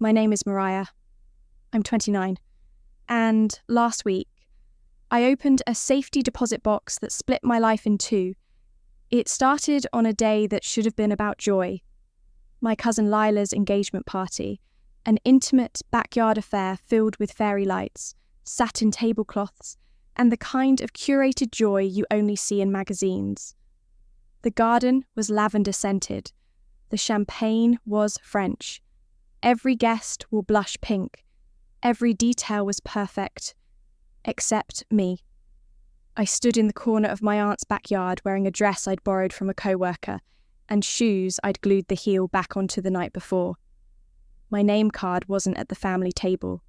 My name is Mariah. I'm 29. And last week, I opened a safety deposit box that split my life in two. It started on a day that should have been about joy. My cousin Lila's engagement party, an intimate backyard affair filled with fairy lights, satin tablecloths, and the kind of curated joy you only see in magazines. The garden was lavender-scented. The champagne was French. Every guest wore blush pink. Every detail was perfect. Except me. I stood in the corner of my aunt's backyard wearing a dress I'd borrowed from a co-worker and shoes I'd glued the heel back onto the night before. My name card wasn't at the family table.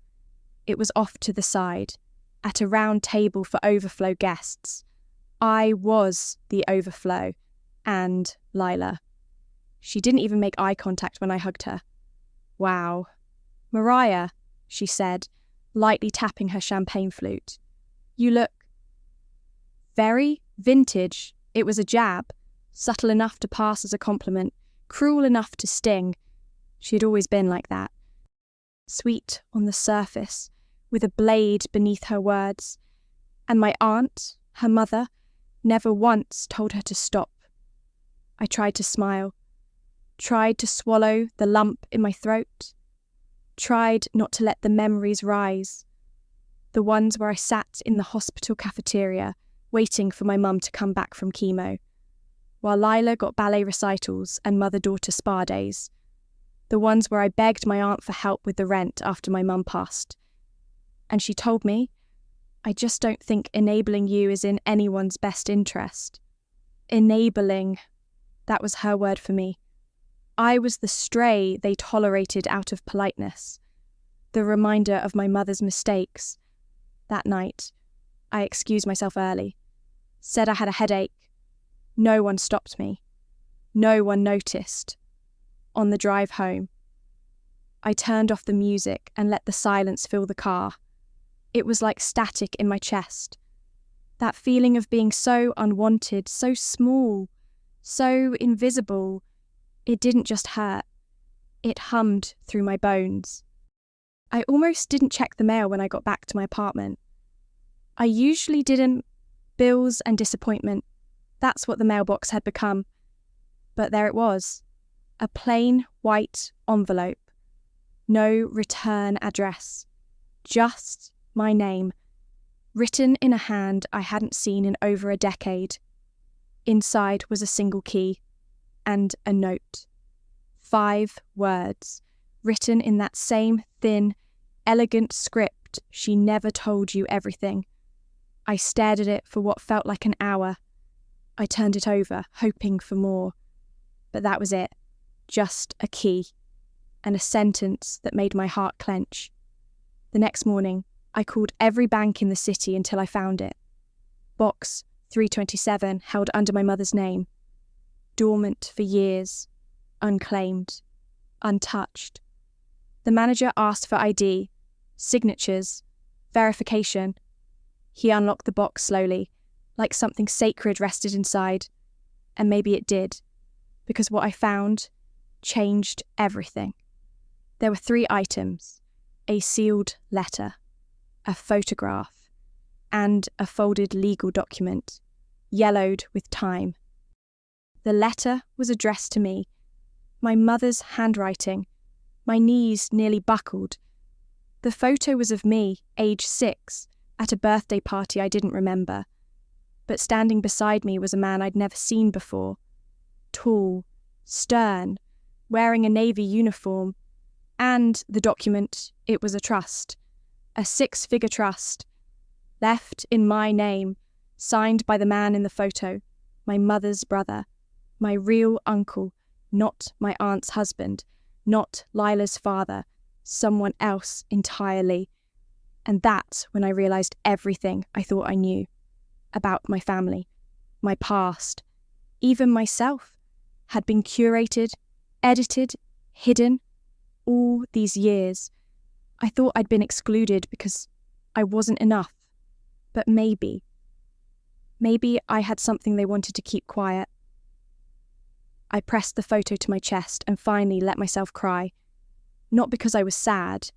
It was off to the side, at a round table for overflow guests. I was the overflow, and Lila. She didn't even make eye contact when I hugged her. Wow. Mariah, she said, lightly tapping her champagne flute. You look very vintage. It was a jab, subtle enough to pass as a compliment, cruel enough to sting. She had always been like that. Sweet on the surface, with a blade beneath her words. And my aunt, her mother, never once told her to stop. I tried to smile, tried to swallow the lump in my throat, tried not to let the memories rise, the ones where I sat in the hospital cafeteria waiting for my mum to come back from chemo, while Lila got ballet recitals and mother-daughter spa days, the ones where I begged my aunt for help with the rent after my mum passed. And she told me, I just don't think enabling you is in anyone's best interest. Enabling, that was her word for me. I was the stray they tolerated out of politeness, the reminder of my mother's mistakes. That night, I excused myself early, said I had a headache. No one stopped me. No one noticed. On the drive home, I turned off the music and let the silence fill the car. It was like static in my chest. That feeling of being so unwanted, so small, so invisible. It didn't just hurt. It hummed through my bones. I almost didn't check the mail when I got back to my apartment. I usually didn't. Bills and disappointment. That's what the mailbox had become. But there it was. A plain white envelope. No return address. Just my name. Written in a hand I hadn't seen in over a decade. Inside was a single key. And a note. 5 words, written in that same thin, elegant script she never told you everything. I stared at it for what felt like an hour. I turned it over, hoping for more. But that was it. Just a key. And a sentence that made my heart clench. The next morning, I called every bank in the city until I found it. Box 327 held under my mother's name. Dormant for years, unclaimed, untouched. The manager asked for ID, signatures, verification. He unlocked the box slowly, like something sacred rested inside. And maybe it did, because what I found changed everything. There were 3 items: a sealed letter, a photograph, and a folded legal document, yellowed with time. The letter was addressed to me, my mother's handwriting. My knees nearly buckled. The photo was of me, age 6, at a birthday party I didn't remember. But standing beside me was a man I'd never seen before. Tall, stern, wearing a navy uniform. And the document, it was a trust. A 6-figure trust. Left in my name, signed by the man in the photo, my mother's brother. My real uncle, not my aunt's husband, not Lila's father, someone else entirely. And that's when I realised everything I thought I knew about my family, my past, even myself, had been curated, edited, hidden, all these years. I thought I'd been excluded because I wasn't enough. But maybe I had something they wanted to keep quiet. I pressed the photo to my chest and finally let myself cry. Not because I was sad,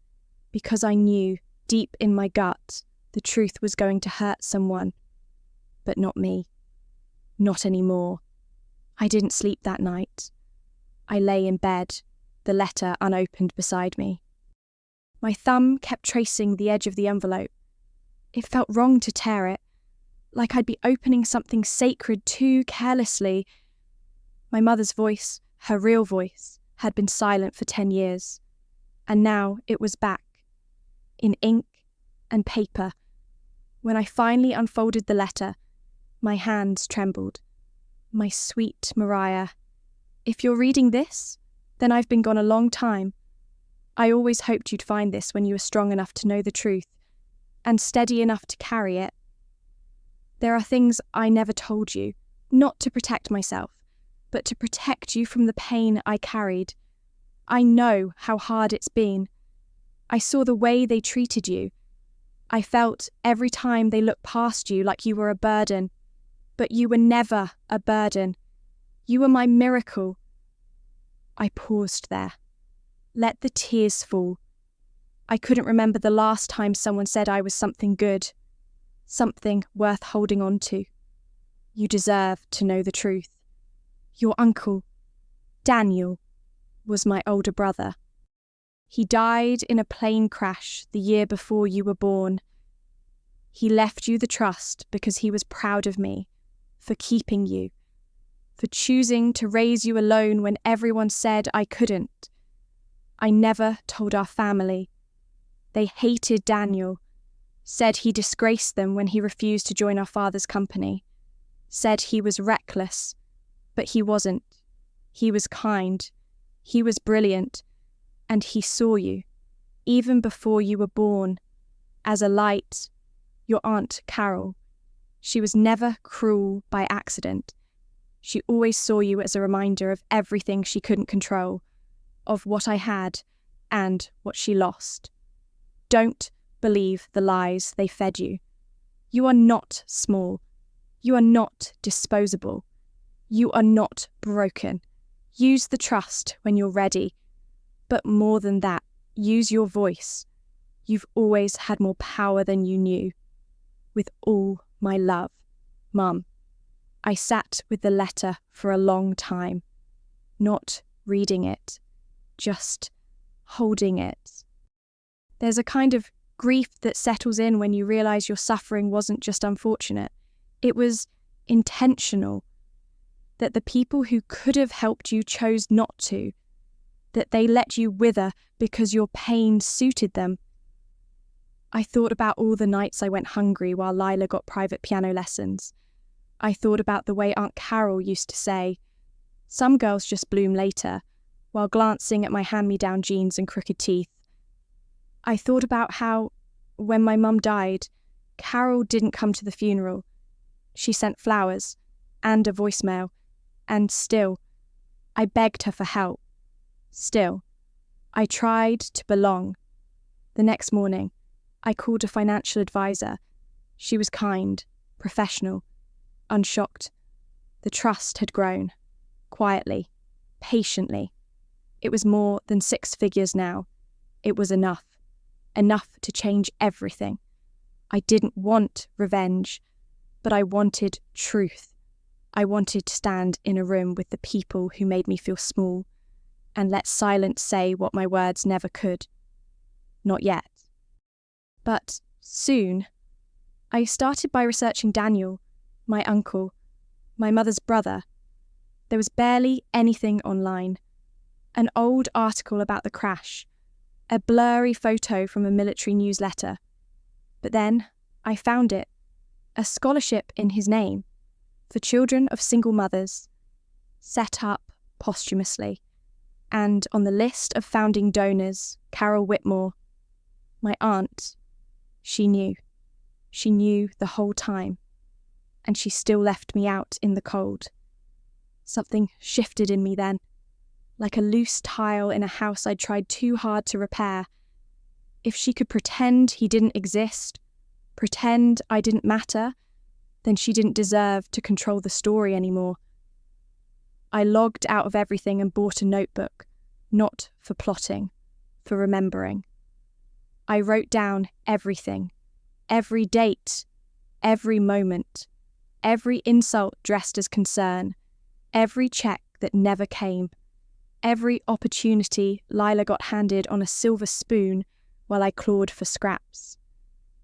because I knew, deep in my gut, the truth was going to hurt someone. But not me. Not anymore. I didn't sleep that night. I lay in bed, the letter unopened beside me. My thumb kept tracing the edge of the envelope. It felt wrong to tear it, like I'd be opening something sacred too carelessly. My mother's voice, her real voice, had been silent for 10 years, and now it was back, in ink and paper. When I finally unfolded the letter, my hands trembled. My sweet Mariah, if you're reading this, then I've been gone a long time. I always hoped you'd find this when you were strong enough to know the truth, and steady enough to carry it. There are things I never told you, not to protect myself, but to protect you from the pain I carried. I know how hard it's been. I saw the way they treated you. I felt every time they looked past you like you were a burden. But you were never a burden. You were my miracle. I paused there. Let the tears fall. I couldn't remember the last time someone said I was something good, something worth holding on to. You deserve to know the truth. Your uncle, Daniel, was my older brother. He died in a plane crash the year before you were born. He left you the trust because he was proud of me, for keeping you, for choosing to raise you alone when everyone said I couldn't. I never told our family. They hated Daniel, said he disgraced them when he refused to join our father's company, said he was reckless, but he wasn't. He was kind, he was brilliant, and he saw you, even before you were born, as a light. Your Aunt Carol. She was never cruel by accident. She always saw you as a reminder of everything she couldn't control, of what I had and what she lost. Don't believe the lies they fed you. You are not small. You are not disposable. You are not broken. Use the trust when you're ready. But more than that, use your voice. You've always had more power than you knew. With all my love, Mum. I sat with the letter for a long time, not reading it, just holding it. There's a kind of grief that settles in when you realise your suffering wasn't just unfortunate, it was intentional, that the people who could have helped you chose not to, that they let you wither because your pain suited them. I thought about all the nights I went hungry while Lila got private piano lessons. I thought about the way Aunt Carol used to say, "Some girls just bloom later," while glancing at my hand-me-down jeans and crooked teeth. I thought about how, when my mum died, Carol didn't come to the funeral. She sent flowers and a voicemail, and still, I begged her for help. Still, I tried to belong. The next morning, I called a financial advisor. She was kind, professional, unshocked. The trust had grown, quietly, patiently. It was more than 6 figures now. It was enough to change everything. I didn't want revenge, but I wanted truth. I wanted to stand in a room with the people who made me feel small and let silence say what my words never could. Not yet. But soon, I started by researching Daniel, my uncle, my mother's brother. There was barely anything online. An old article about the crash, a blurry photo from a military newsletter. But then I found it, a scholarship in his name for children of single mothers, set up posthumously, and on the list of founding donors, Carol Whitmore, my aunt. She knew the whole time, and she still left me out in the cold. Something shifted in me then, like a loose tile in a house I'd tried too hard to repair. If she could pretend he didn't exist, pretend I didn't matter, then she didn't deserve to control the story anymore. I logged out of everything and bought a notebook, not for plotting, for remembering. I wrote down everything, every date, every moment, every insult dressed as concern, every check that never came, every opportunity Lila got handed on a silver spoon while I clawed for scraps.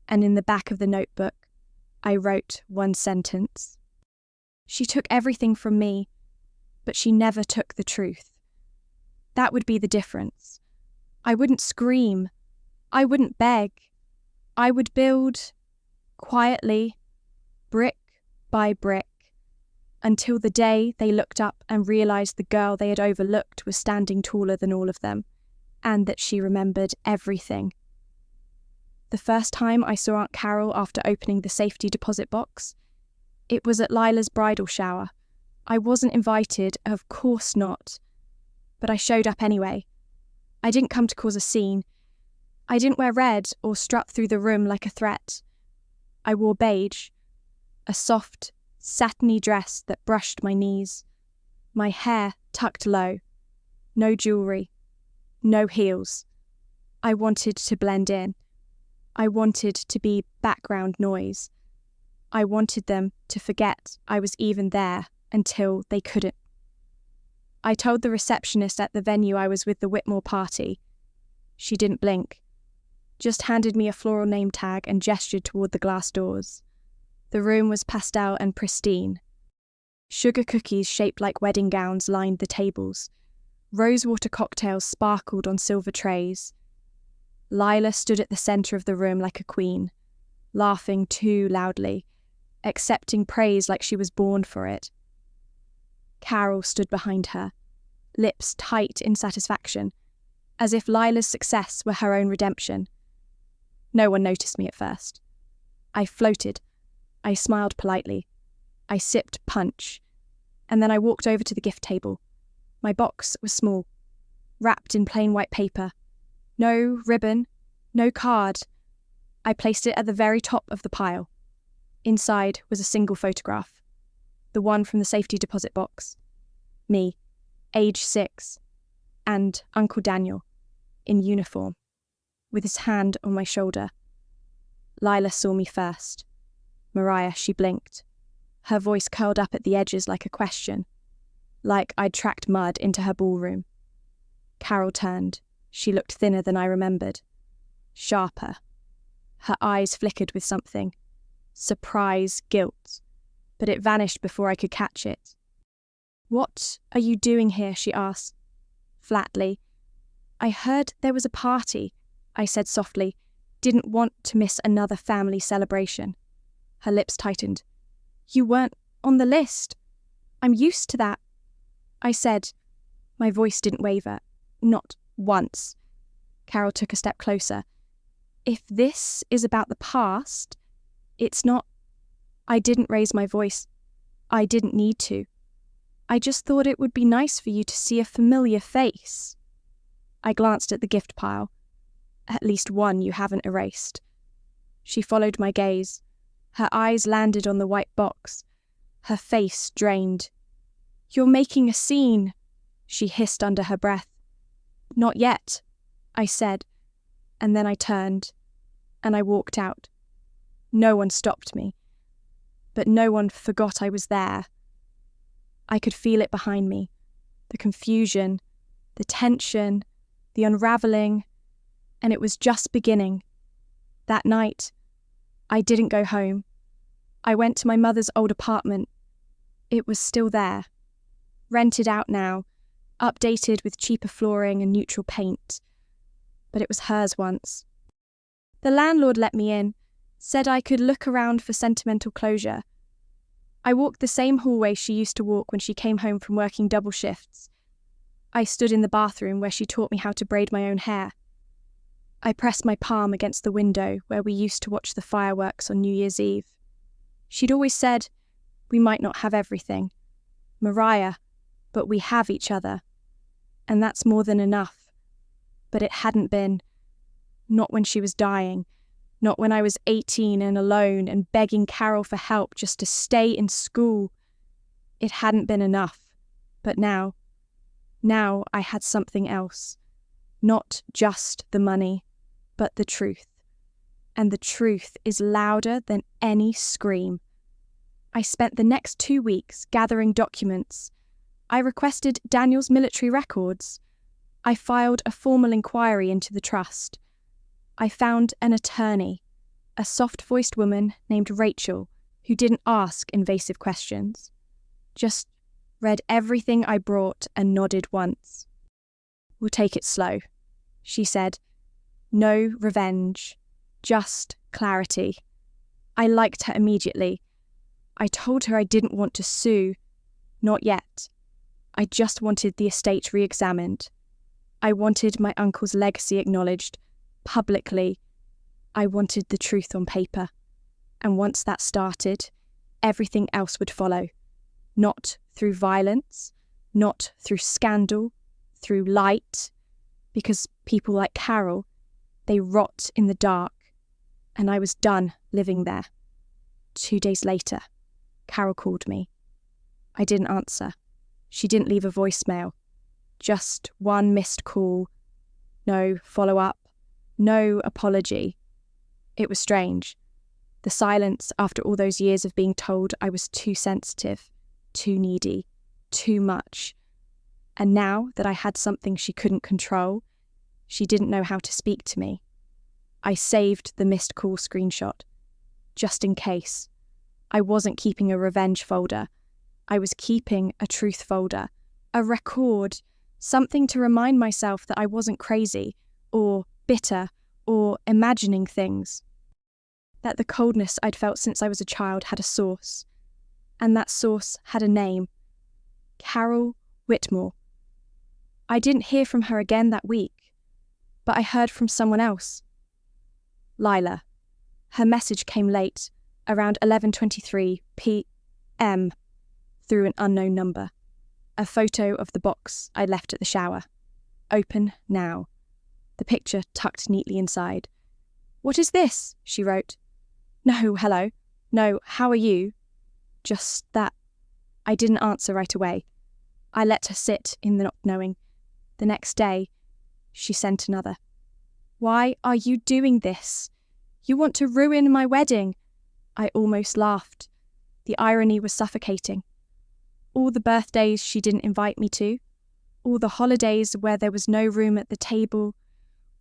And in the back of the notebook, I wrote one sentence. She took everything from me, but she never took the truth. That would be the difference. I wouldn't scream. I wouldn't beg. I would build, quietly, brick by brick, until the day they looked up and realised the girl they had overlooked was standing taller than all of them, and that she remembered everything. The first time I saw Aunt Carol after opening the safety deposit box, it was at Lila's bridal shower. I wasn't invited, of course not, but I showed up anyway. I didn't come to cause a scene. I didn't wear red or strut through the room like a threat. I wore beige, a soft, satiny dress that brushed my knees, my hair tucked low, no jewellery, no heels. I wanted to blend in. I wanted to be background noise. I wanted them to forget I was even there until they couldn't. I told the receptionist at the venue I was with the Whitmore party. She didn't blink, just handed me a floral name tag and gestured toward the glass doors. The room was pastel and pristine. Sugar cookies shaped like wedding gowns lined the tables. Rosewater cocktails sparkled on silver trays. Lila stood at the centre of the room like a queen, laughing too loudly, accepting praise like she was born for it. Carol stood behind her, lips tight in satisfaction, as if Lila's success were her own redemption. No one noticed me at first. I floated. I smiled politely. I sipped punch. And then I walked over to the gift table. My box was small, wrapped in plain white paper. No ribbon, no card. I placed it at the very top of the pile. Inside was a single photograph, the one from the safety deposit box. Me, age 6, and Uncle Daniel, in uniform, with his hand on my shoulder. Lila saw me first. Mariah, she blinked. Her voice curled up at the edges like a question, like I'd tracked mud into her ballroom. Carol turned. She looked thinner than I remembered. Sharper. Her eyes flickered with something. Surprise, guilt. But it vanished before I could catch it. "What are you doing here?" she asked, flatly. "I heard there was a party," I said softly. Didn't want to miss another family celebration. Her lips tightened. "You weren't on the list. I'm used to that," I said. My voice didn't waver. Not once. Carol took a step closer. "If this is about the past, it's not..." I didn't raise my voice. I didn't need to. "I just thought it would be nice for you to see a familiar face." I glanced at the gift pile. "At least one you haven't erased." She followed my gaze. Her eyes landed on the white box. Her face drained. "You're making a scene," she hissed under her breath. "Not yet," I said, and then I turned, and I walked out. No one stopped me, but no one forgot I was there. I could feel it behind me, the confusion, the tension, the unravelling, and it was just beginning. That night, I didn't go home. I went to my mother's old apartment. It was still there, rented out now, updated with cheaper flooring and neutral paint. But it was hers once. The landlord let me in, said I could look around for sentimental closure. I walked the same hallway she used to walk when she came home from working double shifts. I stood in the bathroom where she taught me how to braid my own hair. I pressed my palm against the window where we used to watch the fireworks on New Year's Eve. She'd always said, "We might not have everything, Mariah, but we have each other." And that's more than enough. But it hadn't been. Not when she was dying. Not when I was 18 and alone and begging Carol for help just to stay in school. It hadn't been enough. But now I had something else. Not just the money, but the truth. And the truth is louder than any scream. I spent the next 2 weeks gathering documents. I requested Daniel's military records. I filed a formal inquiry into the trust. I found an attorney, a soft-voiced woman named Rachel, who didn't ask invasive questions. Just read everything I brought and nodded once. "We'll take it slow," she said. "No revenge, just clarity." I liked her immediately. I told her I didn't want to sue. Not yet. I just wanted the estate re-examined. I wanted my uncle's legacy acknowledged, publicly. I wanted the truth on paper. And once that started, everything else would follow. Not through violence, not through scandal, through light. Because people like Carol, they rot in the dark. And I was done living there. 2 days later, Carol called me. I didn't answer. She didn't leave a voicemail. Just one missed call. No follow-up. No apology. It was strange. The silence after all those years of being told I was too sensitive, too needy, too much. And now that I had something she couldn't control, she didn't know how to speak to me. I saved the missed call screenshot, just in case. I wasn't keeping a revenge folder. I was keeping a truth folder, a record, something to remind myself that I wasn't crazy, or bitter, or imagining things. That the coldness I'd felt since I was a child had a source. And that source had a name. Carol Whitmore. I didn't hear from her again that week, but I heard from someone else. Lila. Her message came late, around 11:23 p.m. through an unknown number. A photo of the box I left at the shower. Open now. The picture tucked neatly inside. "What is this?" she wrote. "No, hello. No, how are you?" Just that. I didn't answer right away. I let her sit in the not knowing. The next day, she sent another. "Why are you doing this? You want to ruin my wedding." I almost laughed. The irony was suffocating. All the birthdays she didn't invite me to, all the holidays where there was no room at the table,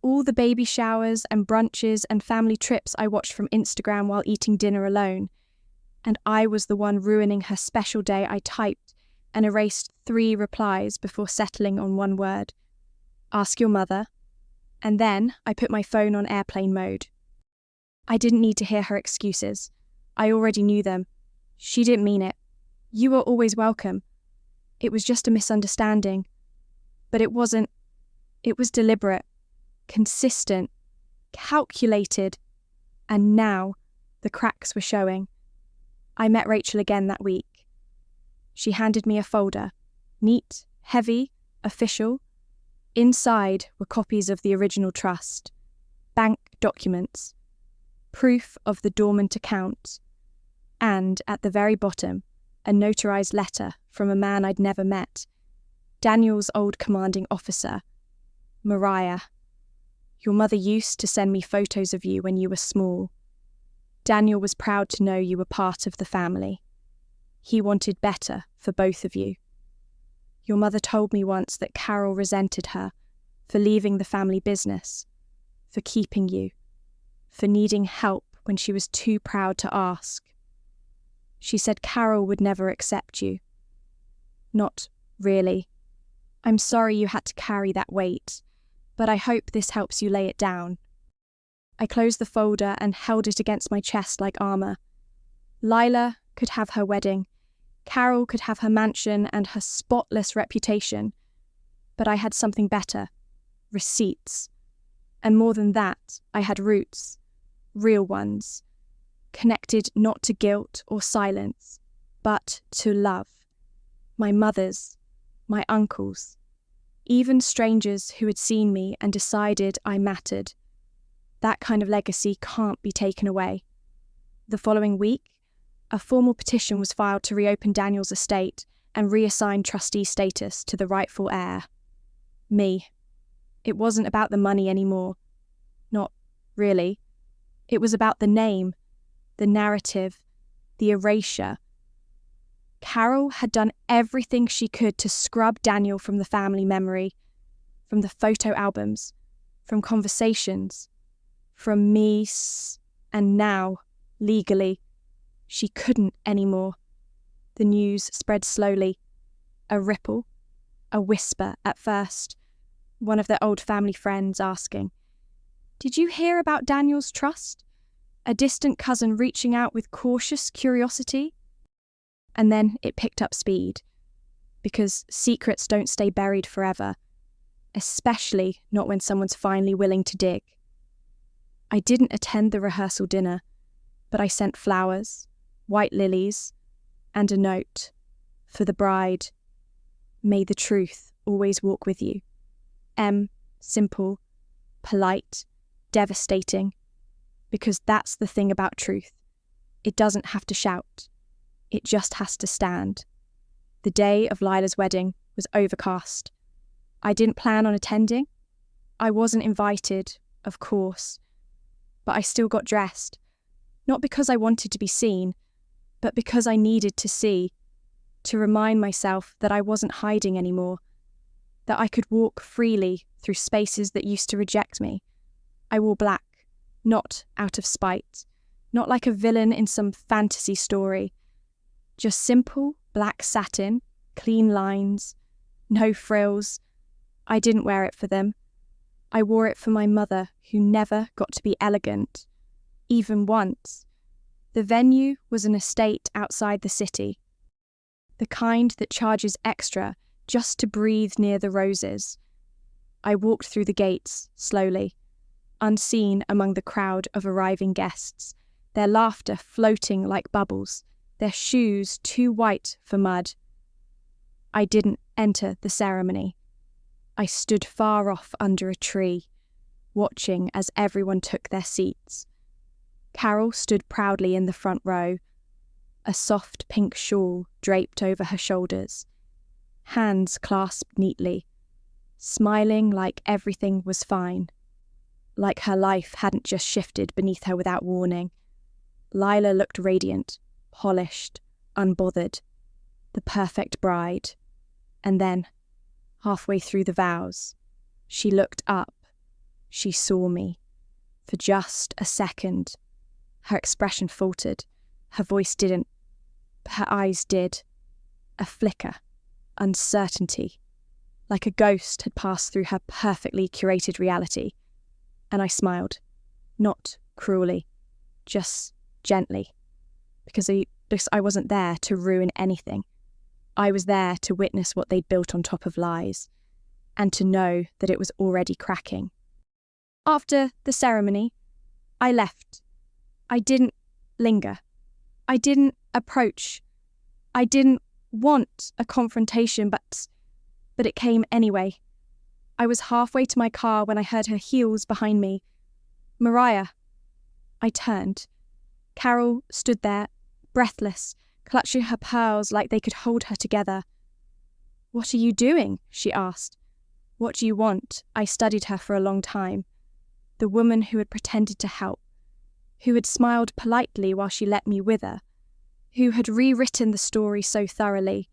all the baby showers and brunches and family trips I watched from Instagram while eating dinner alone. And I was the one ruining her special day. I typed and erased 3 replies before settling on one word. "Ask your mother." And then I put my phone on airplane mode. I didn't need to hear her excuses. I already knew them. She didn't mean it. You were always welcome. It was just a misunderstanding. But it wasn't. It was deliberate, consistent, calculated. And now the cracks were showing. I met Rachel again that week. She handed me a folder, neat, heavy, official. Inside were copies of the original trust, bank documents, proof of the dormant account, and at the very bottom, a notarized letter from a man I'd never met, Daniel's old commanding officer, Mariah. "Your mother used to send me photos of you when you were small. Daniel was proud to know you were part of the family. He wanted better for both of you. Your mother told me once that Carol resented her for leaving the family business, for keeping you, for needing help when she was too proud to ask. She said Carol would never accept you. Not really. I'm sorry you had to carry that weight, but I hope this helps you lay it down." I closed the folder and held it against my chest like armour. Lila could have her wedding. Carol could have her mansion and her spotless reputation. But I had something better. Receipts. And more than that, I had roots. Real ones. Connected not to guilt or silence, but to love. My mother's, my uncle's, even strangers who had seen me and decided I mattered. That kind of legacy can't be taken away. The following week, a formal petition was filed to reopen Daniel's estate and reassign trustee status to the rightful heir. Me. It wasn't about the money anymore. Not really. It was about the name, the narrative, the erasure. Carol had done everything she could to scrub Daniel from the family memory, from the photo albums, from conversations, from me, and now, legally, she couldn't anymore. The news spread slowly. A ripple, a whisper at first. One of their old family friends asking, "Did you hear about Daniel's trust?" A distant cousin reaching out with cautious curiosity. And then it picked up speed, because secrets don't stay buried forever, especially not when someone's finally willing to dig. I didn't attend the rehearsal dinner, but I sent flowers, white lilies, and a note for the bride. May the truth always walk with you. Simple, polite, devastating, because that's the thing about truth. It doesn't have to shout. It just has to stand. The day of Lila's wedding was overcast. I didn't plan on attending. I wasn't invited, of course, but I still got dressed. Not because I wanted to be seen, but because I needed to see, to remind myself that I wasn't hiding anymore, that I could walk freely through spaces that used to reject me. I wore black, not out of spite, not like a villain in some fantasy story. Just simple black satin, clean lines, no frills. I didn't wear it for them. I wore it for my mother, who never got to be elegant, even once. The venue was an estate outside the city, the kind that charges extra just to breathe near the roses. I walked through the gates, slowly, unseen among the crowd of arriving guests, their laughter floating like bubbles, their shoes too white for mud. I didn't enter the ceremony. I stood far off under a tree, watching as everyone took their seats. Carol stood proudly in the front row, a soft pink shawl draped over her shoulders, hands clasped neatly, smiling like everything was fine, like her life hadn't just shifted beneath her without warning. Lila looked radiant, polished, unbothered, the perfect bride. And then, halfway through the vows, she looked up. She saw me. For just a second. Her expression faltered. Her voice didn't. But her eyes did. A flicker. Uncertainty. Like a ghost had passed through her perfectly curated reality. And I smiled. Not cruelly. Just gently. Because I wasn't there to ruin anything. I was there to witness what they'd built on top of lies, and to know that it was already cracking. After the ceremony, I left. I didn't linger. I didn't approach. I didn't want a confrontation, but it came anyway. I was halfway to my car when I heard her heels behind me. Mariah. I turned. Carol stood there, breathless, clutching her pearls like they could hold her together. "What are you doing?" she asked. "What do you want?" I studied her for a long time. The woman who had pretended to help, who had smiled politely while she let me wither, who had rewritten the story so thoroughly.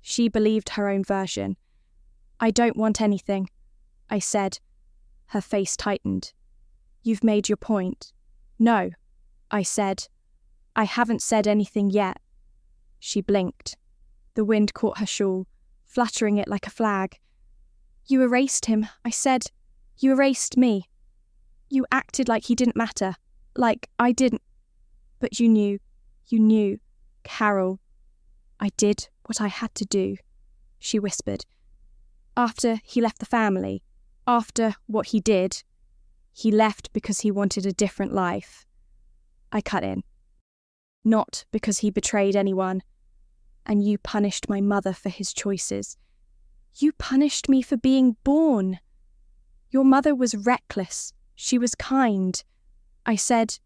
She believed her own version. "I don't want anything," I said. Her face tightened. "You've made your point." "No," I said. "I haven't said anything yet." She blinked. The wind caught her shawl, fluttering it like a flag. "You erased him," I said. "You erased me. You acted like he didn't matter, like I didn't. But you knew, Carol." "I did what I had to do," she whispered. "After he left the family, after what he did, he left because he wanted a different life." I cut in. "Not because he betrayed anyone. And you punished my mother for his choices. You punished me for being born. Your mother was reckless. She was kind." I said.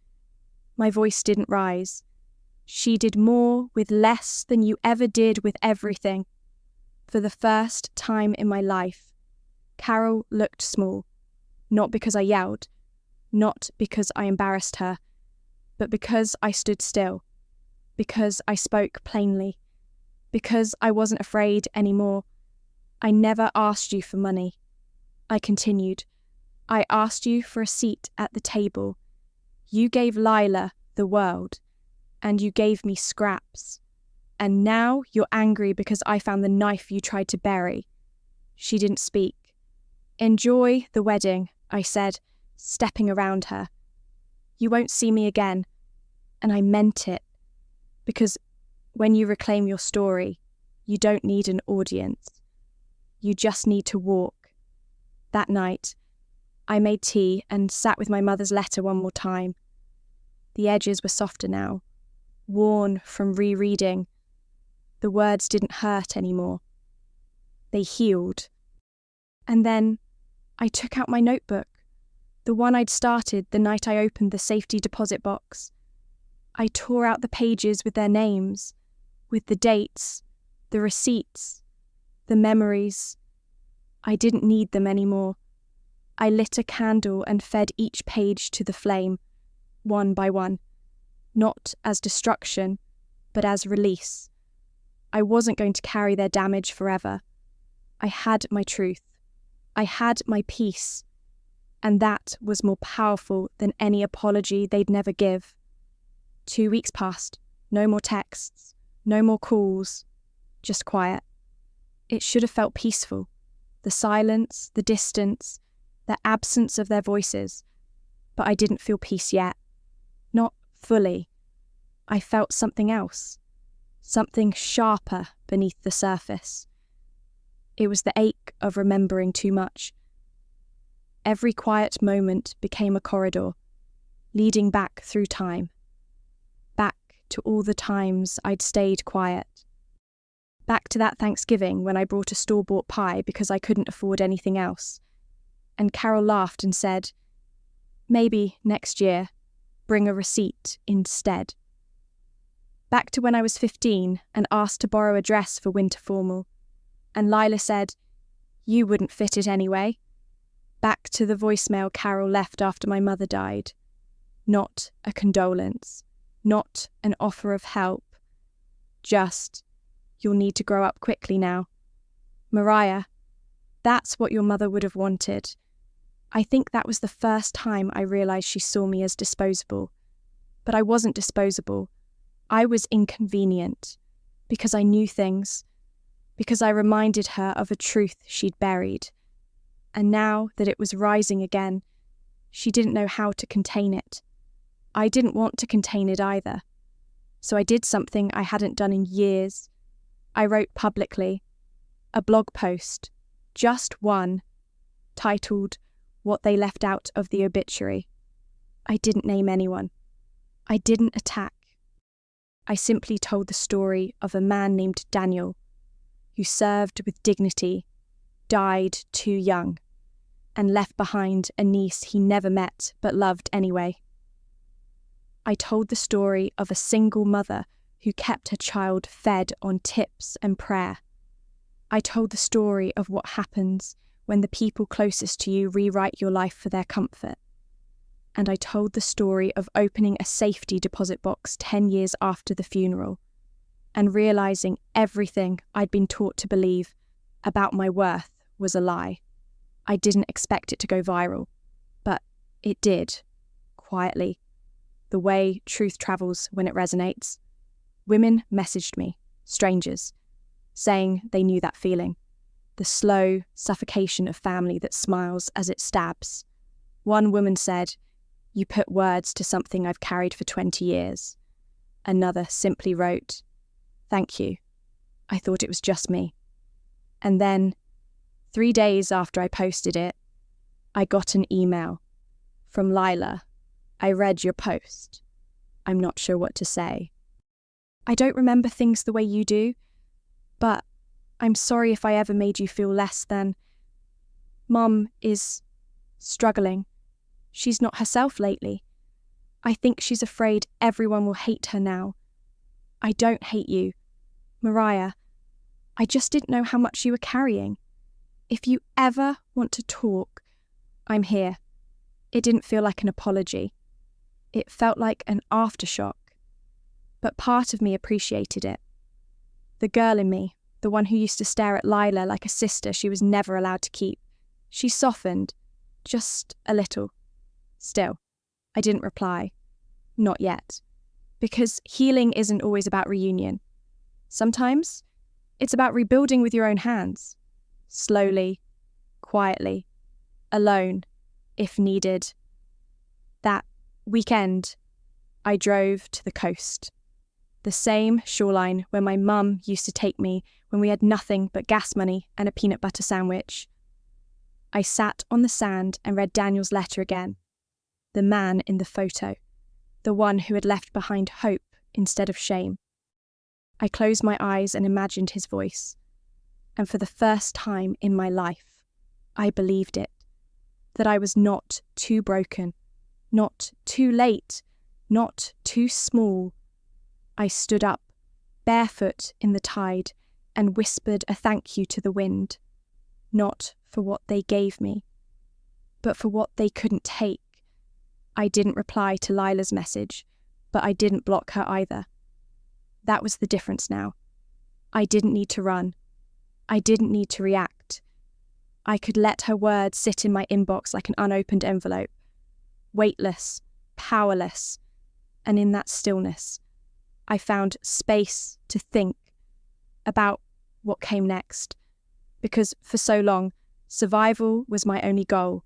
My voice didn't rise. "She did more with less than you ever did with everything." For the first time in my life, Carol looked small, Not because I yelled, not because I embarrassed her, but because I stood still, because I spoke plainly, because I wasn't afraid anymore. I never asked you for money. I continued. I asked you for a seat at the table. You gave Lila the world, and you gave me scraps. And now you're angry because I found the knife you tried to bury. She didn't speak. Enjoy the wedding, I said, stepping around her. You won't see me again. And I meant it. Because when you reclaim your story, you don't need an audience. You just need to walk. That night, I made tea and sat with my mother's letter one more time. The edges were softer now, worn from rereading. The words didn't hurt anymore. They healed. And then I took out my notebook, the one I'd started the night I opened the safety deposit box. I tore out the pages with their names, with the dates, the receipts, the memories. I didn't need them anymore. I lit a candle and fed each page to the flame, one by one, not as destruction, but as release. I wasn't going to carry their damage forever. I had my truth. I had my peace. And that was more powerful than any apology they'd never give. 2 weeks passed. No more texts. No more calls. Just quiet. It should have felt peaceful. The silence, the distance, the absence of their voices. But I didn't feel peace yet. Not fully. I felt something else. Something sharper beneath the surface. It was the ache of remembering too much. Every quiet moment became a corridor, leading back through time. Back to all the times I'd stayed quiet. Back to that Thanksgiving when I brought a store-bought pie because I couldn't afford anything else. And Carol laughed and said, "Maybe next year, bring a receipt instead." Back to when I was 15 and asked to borrow a dress for winter formal. And Lila said, "You wouldn't fit it anyway." Back to the voicemail Carol left after my mother died. Not a condolence. Not an offer of help. Just, "You'll need to grow up quickly now." Mariah, that's what your mother would have wanted. I think that was the first time I realised she saw me as disposable. But I wasn't disposable. I was inconvenient. Because I knew things. Because I reminded her of a truth she'd buried. And now that it was rising again, she didn't know how to contain it. I didn't want to contain it either. So I did something I hadn't done in years. I wrote publicly a blog post, just one, titled "What They Left Out of the Obituary." I didn't name anyone. I didn't attack. I simply told the story of a man named Daniel, who served with dignity, died too young, and left behind a niece he never met but loved anyway. I told the story of a single mother who kept her child fed on tips and prayer. I told the story of what happens when the people closest to you rewrite your life for their comfort. And I told the story of opening a safety deposit box 10 years after the funeral, and realising everything I'd been taught to believe about my worth was a lie. I didn't expect it to go viral, but it did, quietly, the way truth travels when it resonates. Women messaged me, strangers, saying they knew that feeling, the slow suffocation of family that smiles as it stabs. One woman said, "You put words to something I've carried for 20 years. Another simply wrote, "Thank you. I thought it was just me." And then, 3 days after I posted it, I got an email from Lila. "I read your post. I'm not sure what to say. I don't remember things the way you do, but I'm sorry if I ever made you feel less than. Mum is struggling. She's not herself lately. I think she's afraid everyone will hate her now. I don't hate you. Mariah, I just didn't know how much you were carrying. If you ever want to talk, I'm here. It didn't feel like an apology. It felt like an aftershock. But part of me appreciated it. The girl in me, the one who used to stare at Lila like a sister she was never allowed to keep, she softened, just a little. Still, I didn't reply. Not yet. Because healing isn't always about reunion. Sometimes, it's about rebuilding with your own hands. Slowly, quietly, alone, if needed. That weekend, I drove to the coast. The same shoreline where my mum used to take me when we had nothing but gas money and a peanut butter sandwich. I sat on the sand and read Daniel's letter again. The man in the photo. The one who had left behind hope instead of shame. I closed my eyes and imagined his voice. And for the first time in my life, I believed it. That I was not too broken, not too late, not too small. I stood up, barefoot in the tide, and whispered a thank you to the wind. Not for what they gave me, but for what they couldn't take. I didn't reply to Lila's message, but I didn't block her either. That was the difference now. I didn't need to run. I didn't need to react. I could let her words sit in my inbox like an unopened envelope. Weightless, powerless, and in that stillness, I found space to think about what came next. Because for so long, survival was my only goal.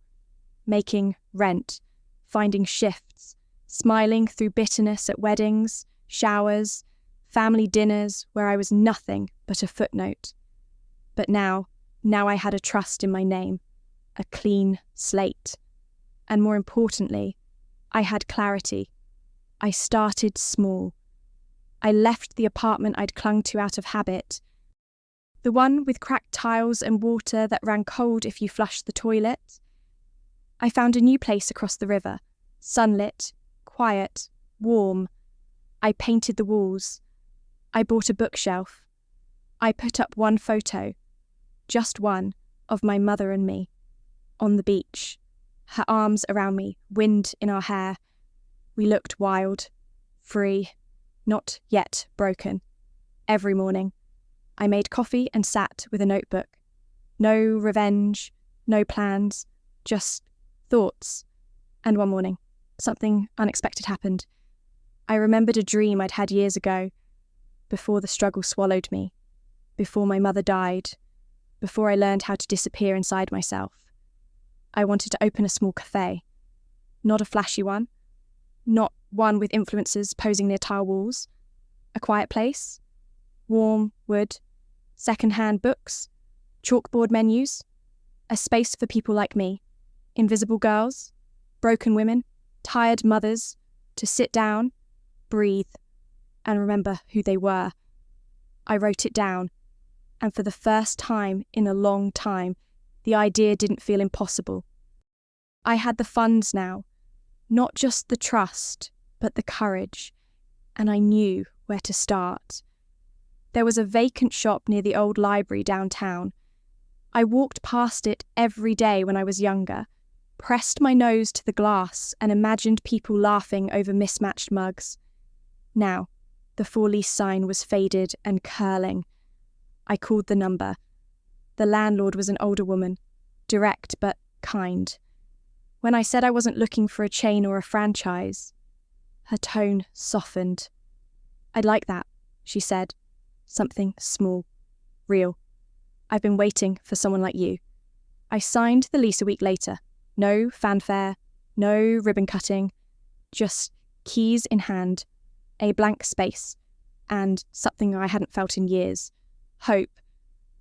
Making rent, finding shifts, smiling through bitterness at weddings, showers, family dinners where I was nothing but a footnote. But now I had a trust in my name, a clean slate. And more importantly, I had clarity. I started small. I left the apartment I'd clung to out of habit. The one with cracked tiles and water that ran cold if you flushed the toilet. I found a new place across the river, sunlit, quiet, warm. I painted the walls. I bought a bookshelf. I put up one photo, just one, of my mother and me, on the beach, her arms around me, wind in our hair. We looked wild, free, not yet broken. Every morning, I made coffee and sat with a notebook. No revenge, no plans, just thoughts. And one morning, something unexpected happened. I remembered a dream I'd had years ago, before the struggle swallowed me, before my mother died, before I learned how to disappear inside myself. I wanted to open a small cafe. Not a flashy one, not one with influencers posing near tile walls. A quiet place, warm wood, second-hand books, chalkboard menus, a space for people like me, invisible girls, broken women, tired mothers, to sit down, breathe, and remember who they were. I wrote it down, and for the first time in a long time, the idea didn't feel impossible. I had the funds now, not just the trust, but the courage, and I knew where to start. There was a vacant shop near the old library downtown. I walked past it every day when I was younger, pressed my nose to the glass and imagined people laughing over mismatched mugs. Now, the for lease sign was faded and curling. I called the number. The landlord was an older woman, direct but kind. When I said I wasn't looking for a chain or a franchise, her tone softened. "I'd like that," she said. "Something small, real. I've been waiting for someone like you." I signed the lease a week later. No fanfare, no ribbon cutting, just keys in hand, a blank space, and something I hadn't felt in years. Hope.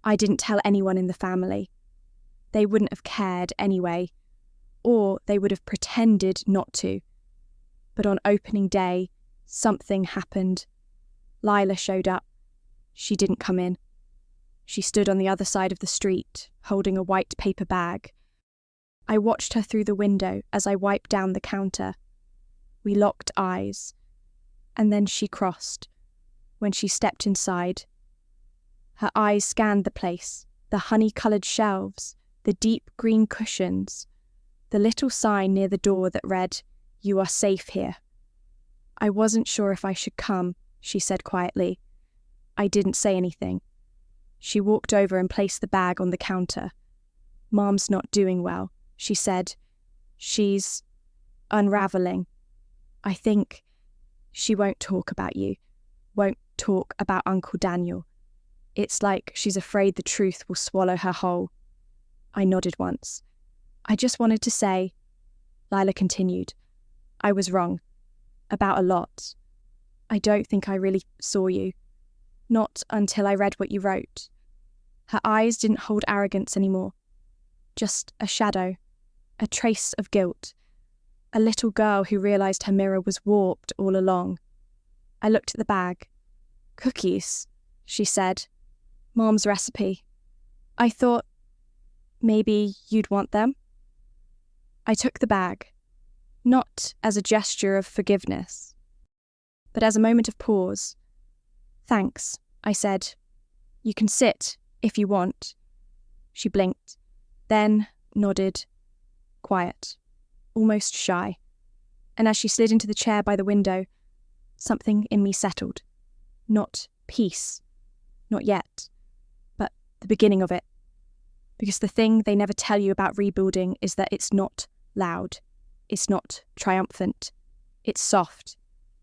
I didn't tell anyone in the family. They wouldn't have cared anyway, or they would have pretended not to. But on opening day, something happened. Lila showed up. She didn't come in. She stood on the other side of the street, holding a white paper bag. I watched her through the window as I wiped down the counter. We locked eyes. And then she crossed. When she stepped inside, her eyes scanned the place, the honey-coloured shelves, the deep green cushions. the little sign near the door that read, "You are safe here." "I wasn't sure if I should come," she said quietly. I didn't say anything. She walked over and placed the bag on the counter. "Mom's not doing well," she said. "She's unraveling. I think she won't talk about you, won't talk about Uncle Daniel. It's like she's afraid the truth will swallow her whole." I nodded once. "I just wanted to say," Lila continued, "I was wrong. About a lot. I don't think I really saw you. Not until I read what you wrote." Her eyes didn't hold arrogance anymore. Just a shadow, a trace of guilt. A little girl who realised her mirror was warped all along. I looked at the bag. "Cookies," she said. "Mom's recipe. I thought maybe you'd want them." I took the bag, not as a gesture of forgiveness, but as a moment of pause. "Thanks," I said. "You can sit if you want." She blinked, then nodded, quiet, almost shy. And as she slid into the chair by the window, something in me settled. Not peace, not yet, but the beginning of it. Because the thing they never tell you about rebuilding is that it's not loud, it's not triumphant, it's soft.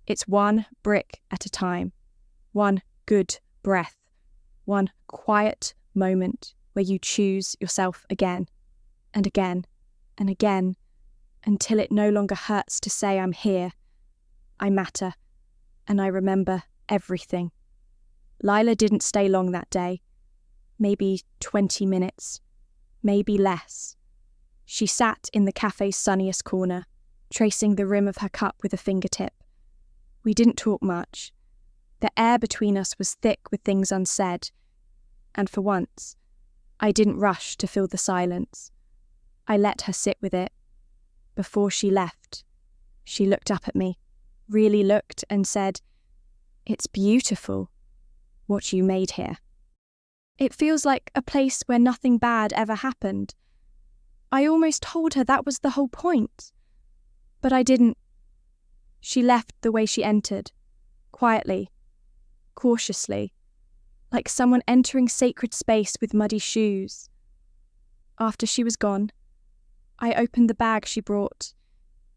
It's one brick at a time, one good breath, one quiet moment where you choose yourself again and again and again until it no longer hurts to say I'm here, I matter, and I remember everything. Lila didn't stay long that day, maybe 20 minutes, maybe less. She sat in the cafe's sunniest corner, tracing the rim of her cup with a fingertip. We didn't talk much. The air between us was thick with things unsaid, and for once, I didn't rush to fill the silence. I let her sit with it. Before she left, she looked up at me, really looked, and said, "It's beautiful, what you made here. It feels like a place where nothing bad ever happened." I almost told her that was the whole point, but I didn't. She left the way she entered, quietly, cautiously, like someone entering sacred space with muddy shoes. After she was gone, I opened the bag she brought.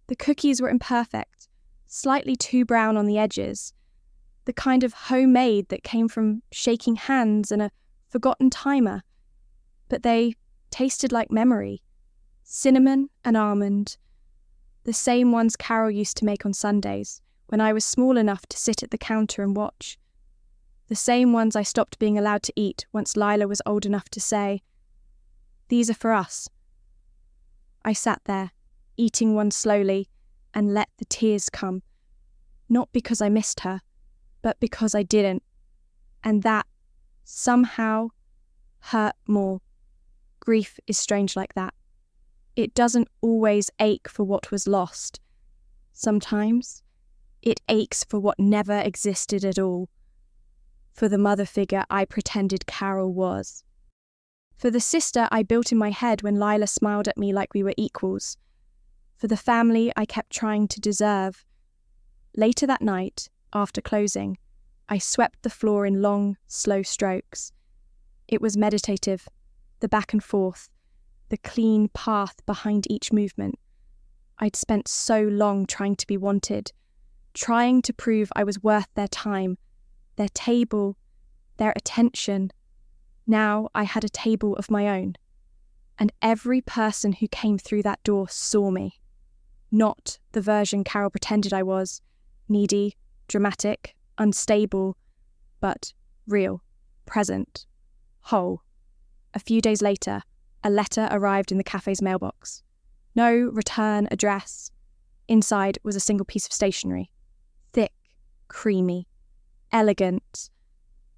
The cookies were imperfect, slightly too brown on the edges, the kind of homemade that came from shaking hands and a forgotten timer. But they tasted like memory, cinnamon and almond, the same ones Carol used to make on Sundays when I was small enough to sit at the counter and watch. The same ones I stopped being allowed to eat once Lila was old enough to say, "These are for us." I sat there, eating one slowly, and let the tears come. Not because I missed her, but because I didn't. And that, somehow, hurt more. Grief is strange like that. It doesn't always ache for what was lost. Sometimes, it aches for what never existed at all. For the mother figure I pretended Carol was. For the sister I built in my head when Lila smiled at me like we were equals. For the family I kept trying to deserve. Later that night, after closing, I swept the floor in long, slow strokes. It was meditative, the back and forth, the clean path behind each movement. I'd spent so long trying to be wanted, trying to prove I was worth their time, their table, their attention. Now I had a table of my own, and every person who came through that door saw me. Not the version Carol pretended I was, needy, dramatic, unstable, but real, present, whole. A few days later, a letter arrived in the cafe's mailbox. No return address. Inside was a single piece of stationery. Thick, creamy, elegant.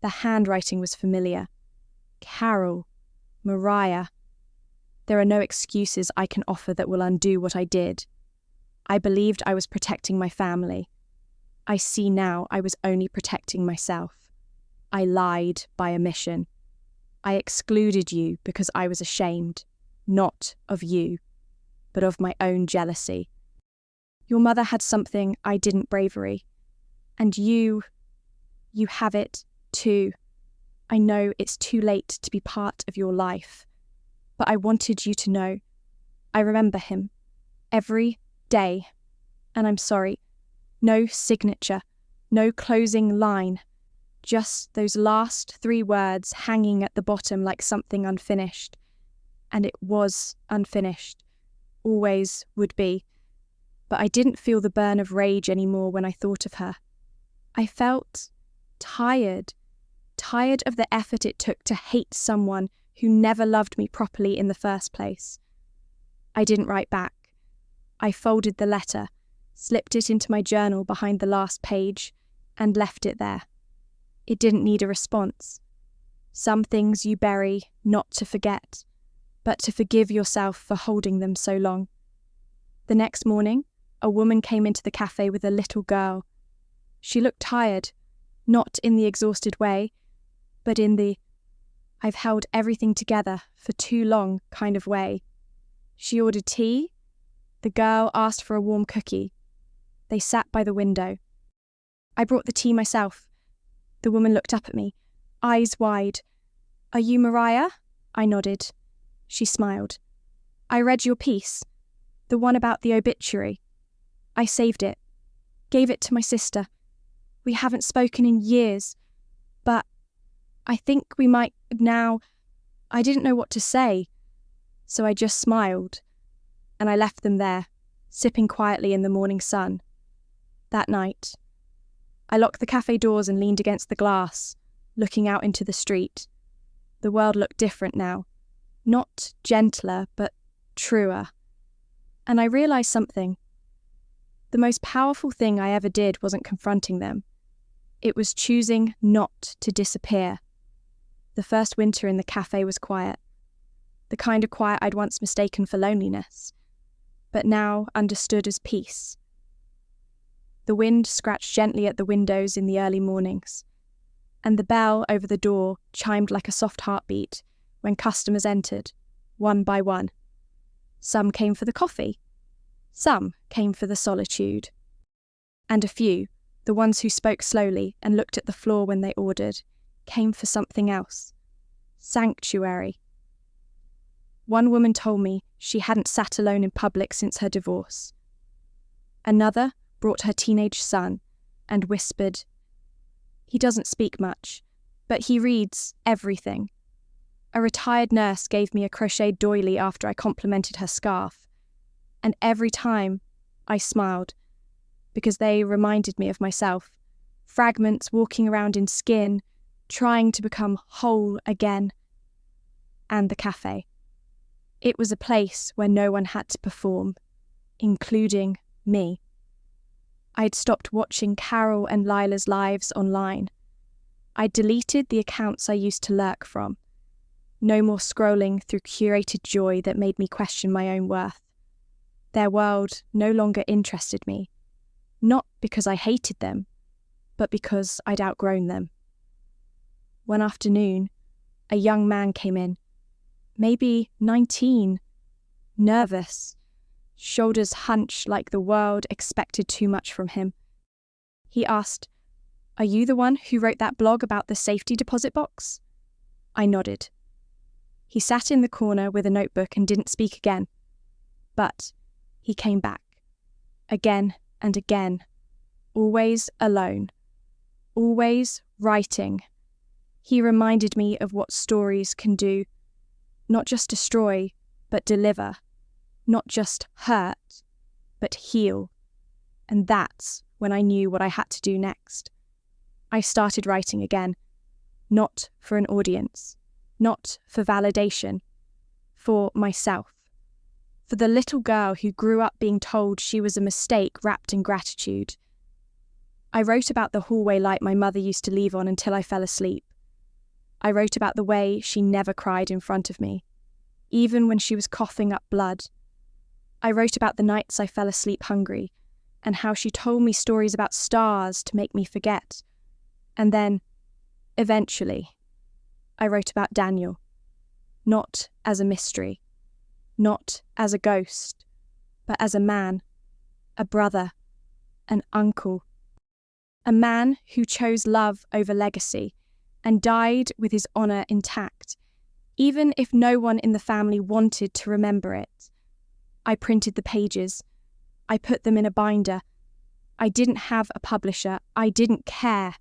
The handwriting was familiar. Carol, Mariah. There are no excuses I can offer that will undo what I did. I believed I was protecting my family. I see now I was only protecting myself. I lied by omission. I excluded you because I was ashamed, not of you. but of my own jealousy. Your mother had something I didn't, bravery. And you have it too. I know it's too late to be part of your life, but I wanted you to know. I remember him every day, and I'm sorry. No signature, no closing line, just those last 3 words hanging at the bottom like something unfinished. And it was unfinished, always would be. But I didn't feel the burn of rage anymore when I thought of her. I felt tired of the effort it took to hate someone who never loved me properly in the first place. I didn't write back. I folded the letter, slipped it into my journal behind the last page, and left it there. It didn't need a response. Some things you bury not to forget, but to forgive yourself for holding them so long. The next morning, a woman came into the cafe with a little girl. She looked tired, not in the exhausted way, but in the I've held everything together for too long kind of way. She ordered tea. The girl asked for a warm cookie. They sat by the window. I brought the tea myself. The woman looked up at me, eyes wide. "Are you Mariah?" I nodded. She smiled. "I read your piece, the one about the obituary. I saved it, gave it to my sister. We haven't spoken in years, but I think we might now." I didn't know what to say, so I just smiled, and I left them there, sipping quietly in the morning sun. That night, I locked the cafe doors and leaned against the glass, looking out into the street. The world looked different now, not gentler, but truer. And I realised something. The most powerful thing I ever did wasn't confronting them. It was choosing not to disappear. The first winter in the cafe was quiet, the kind of quiet I'd once mistaken for loneliness, but now understood as peace. The wind scratched gently at the windows in the early mornings, and the bell over the door chimed like a soft heartbeat when customers entered, one by one. Some came for the coffee, some came for the solitude, and a few, the ones who spoke slowly and looked at the floor when they ordered, came for something else. Sanctuary. One woman told me she hadn't sat alone in public since her divorce. Another brought her teenage son and whispered, "He doesn't speak much, but he reads everything." A retired nurse gave me a crocheted doily after I complimented her scarf, and every time I smiled, because they reminded me of myself, fragments walking around in skin, trying to become whole again. And the cafe. It was a place where no one had to perform, including me. I'd stopped watching Carol and Lila's lives online. I'd deleted the accounts I used to lurk from. No more scrolling through curated joy that made me question my own worth. Their world no longer interested me, not because I hated them, but because I'd outgrown them. One afternoon, a young man came in, maybe 19, nervous, shoulders hunched like the world expected too much from him. He asked, "Are you the one who wrote that blog about the safety deposit box?" I nodded. He sat in the corner with a notebook and didn't speak again. But he came back, again and again, always alone, always writing. He reminded me of what stories can do, not just destroy, but deliver, not just hurt, but heal. And that's when I knew what I had to do next. I started writing again, not for an audience, not for validation, for myself, for the little girl who grew up being told she was a mistake wrapped in gratitude. I wrote about the hallway light my mother used to leave on until I fell asleep. I wrote about the way she never cried in front of me, even when she was coughing up blood. I wrote about the nights I fell asleep hungry, and how she told me stories about stars to make me forget. And then, eventually, I wrote about Daniel, not as a mystery, not as a ghost, but as a man, a brother, an uncle. A man who chose love over legacy and died with his honour intact, even if no one in the family wanted to remember it. I printed the pages. I put them in a binder. I didn't have a publisher. I didn't care.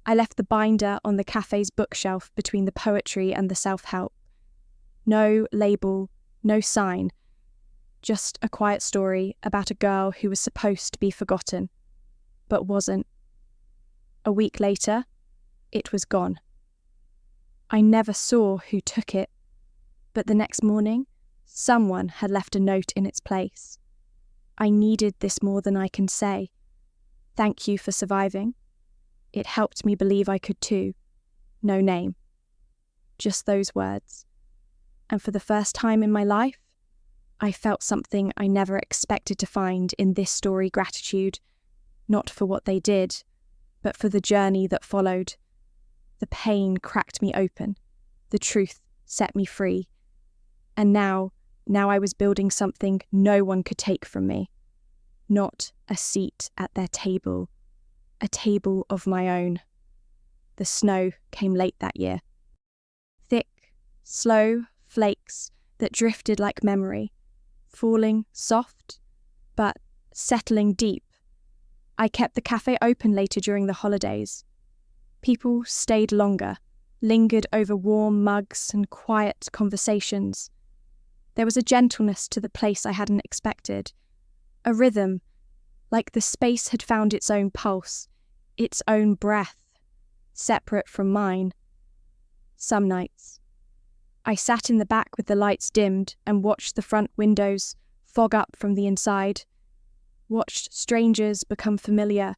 I left the binder on the cafe's bookshelf between the poetry and the self-help. No label, no sign. Just a quiet story about a girl who was supposed to be forgotten, but wasn't. A week later, it was gone. I never saw who took it, but the next morning, someone had left a note in its place. I needed this more than I can say. Thank you for surviving. It helped me believe I could too. No name. Just those words. And for the first time in my life, I felt something I never expected to find in this story: gratitude, not for what they did, but for the journey that followed. The pain cracked me open. The truth set me free. And now I was building something no one could take from me. Not a seat at their table. A table of my own. The snow came late that year. Thick, slow flakes that drifted like memory, falling soft, but settling deep. I kept the cafe open later during the holidays. People stayed longer, lingered over warm mugs and quiet conversations. There was a gentleness to the place I hadn't expected, a rhythm, like the space had found its own pulse, its own breath, separate from mine. Some nights, I sat in the back with the lights dimmed and watched the front windows fog up from the inside, watched strangers become familiar,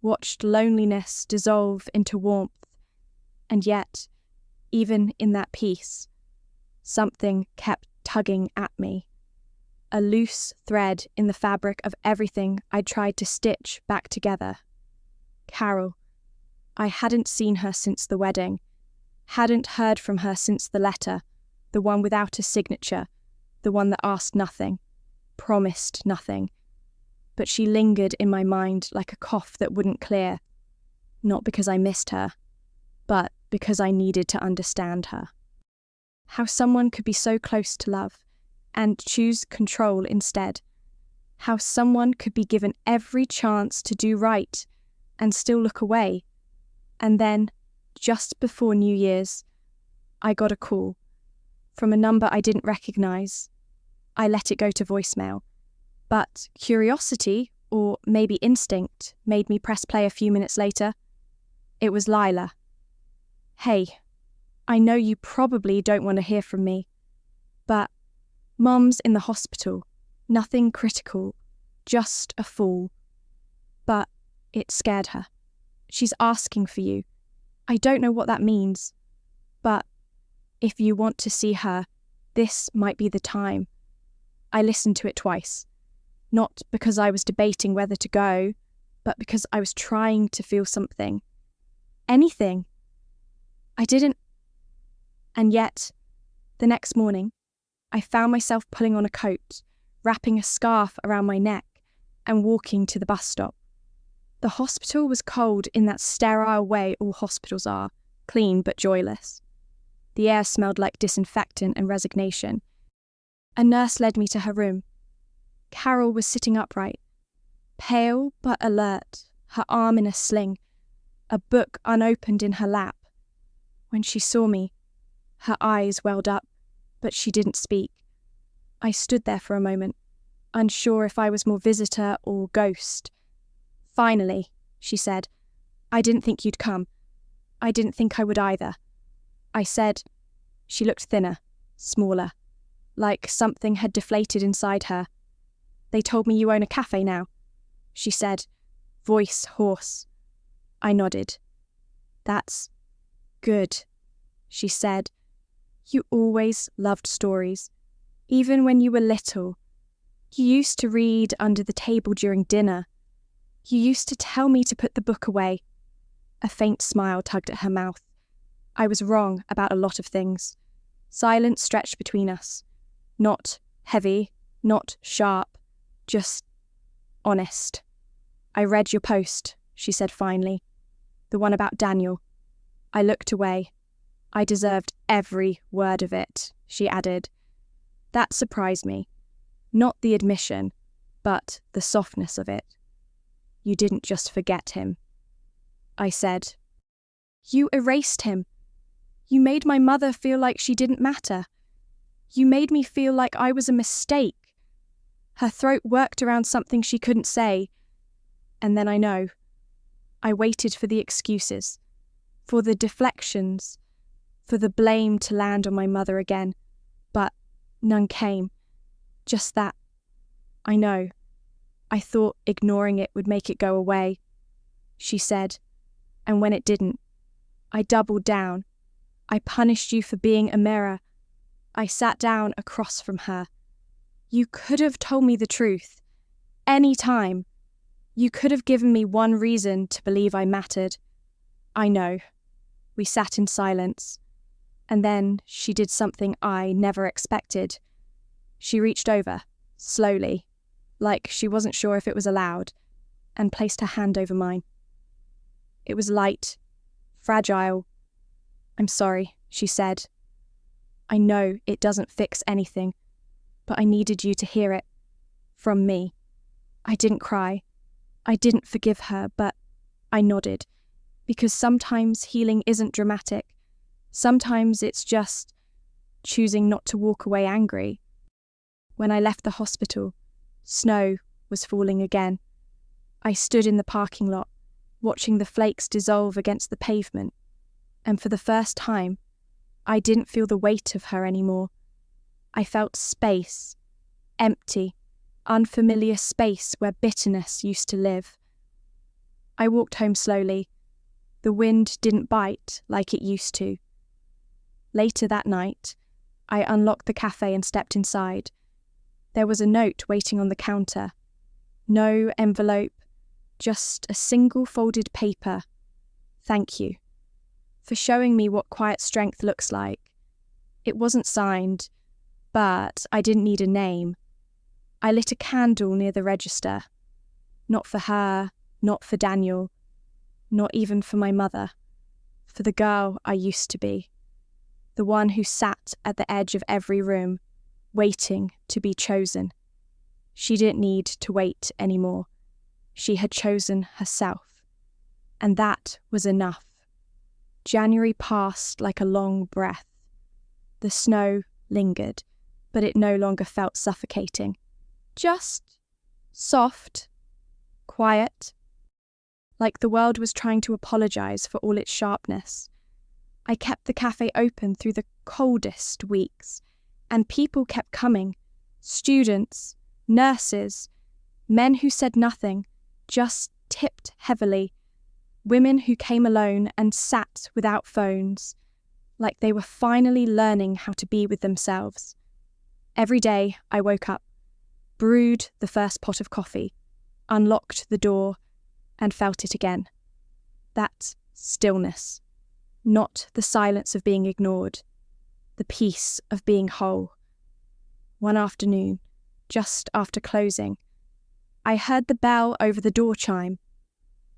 watched loneliness dissolve into warmth. And yet, even in that peace, something kept tugging at me. A loose thread in the fabric of everything I'd tried to stitch back together. Carol. I hadn't seen her since the wedding, hadn't heard from her since the letter, the one without a signature, the one that asked nothing, promised nothing. But she lingered in my mind like a cough that wouldn't clear, not because I missed her, but because I needed to understand her. How someone could be so close to love and choose control instead. How someone could be given every chance to do right and still look away. And then, just before New Year's, I got a call from a number I didn't recognise. I let it go to voicemail, but curiosity, or maybe instinct, made me press play a few minutes later. It was Lila. Hey, I know you probably don't want to hear from me, but Mum's in the hospital. Nothing critical, just a fall. But it scared her. She's asking for you. I don't know what that means, but if you want to see her, this might be the time. I listened to it twice, not because I was debating whether to go, but because I was trying to feel something. Anything. I didn't. And yet, the next morning, I found myself pulling on a coat, wrapping a scarf around my neck, and walking to the bus stop. The hospital was cold in that sterile way all hospitals are, clean but joyless. The air smelled like disinfectant and resignation. A nurse led me to her room. Carol was sitting upright, pale but alert, her arm in a sling, a book unopened in her lap. When she saw me, her eyes welled up, but she didn't speak. I stood there for a moment, unsure if I was more visitor or ghost. Finally, she said, I didn't think you'd come. I didn't think I would either. I said. She looked thinner, smaller, like something had deflated inside her. They told me you own a cafe now, she said, voice hoarse. I nodded. That's good, she said. You always loved stories, even when you were little. You used to read under the table during dinner. You used to tell me to put the book away. A faint smile tugged at her mouth. I was wrong about a lot of things. Silence stretched between us. Not heavy, Not sharp, just honest. I read your post, she said finally. The one about Daniel. I looked away. I deserved every word of it, she added. That surprised me. Not the admission, but the softness of it. You didn't just forget him. I said. You erased him. You made my mother feel like she didn't matter. You made me feel like I was a mistake. Her throat worked around something she couldn't say. And then I waited for the excuses, for the deflections, for the blame to land on my mother again. But none came. Just that. I know. I thought ignoring it would make it go away, she said. And when it didn't, I doubled down. I punished you for being a mirror. I sat down across from her. You could have told me the truth. Any time. You could have given me one reason to believe I mattered. I know. We sat in silence. And then she did something I never expected. She reached over, slowly, like she wasn't sure if it was allowed, and placed her hand over mine. It was light, fragile. I'm sorry, she said. I know it doesn't fix anything, but I needed you to hear it. From me. I didn't cry. I didn't forgive her, but I nodded, because sometimes healing isn't dramatic. Sometimes it's just choosing not to walk away angry. When I left the hospital, snow was falling again. I stood in the parking lot, watching the flakes dissolve against the pavement, and for the first time, I didn't feel the weight of her anymore. I felt space, empty, unfamiliar space where bitterness used to live. I walked home slowly. The wind didn't bite like it used to. Later that night, I unlocked the cafe and stepped inside. There was a note waiting on the counter. No envelope, just a single folded paper. Thank you for showing me what quiet strength looks like. It wasn't signed, but I didn't need a name. I lit a candle near the register. Not for her, not for Daniel, not even for my mother. For the girl I used to be. The one who sat at the edge of every room, waiting to be chosen. She didn't need to wait anymore. She had chosen herself. And that was enough. January passed like a long breath. The snow lingered, but it no longer felt suffocating. Just soft, quiet, like the world was trying to apologize for all its sharpness. I kept the cafe open through the coldest weeks, and people kept coming. Students, nurses, men who said nothing, just tipped heavily. Women who came alone and sat without phones, like they were finally learning how to be with themselves. Every day I woke up, brewed the first pot of coffee, unlocked the door, and felt it again. That stillness, not the silence of being ignored, the peace of being whole. One afternoon, just after closing, I heard the bell over the door chime.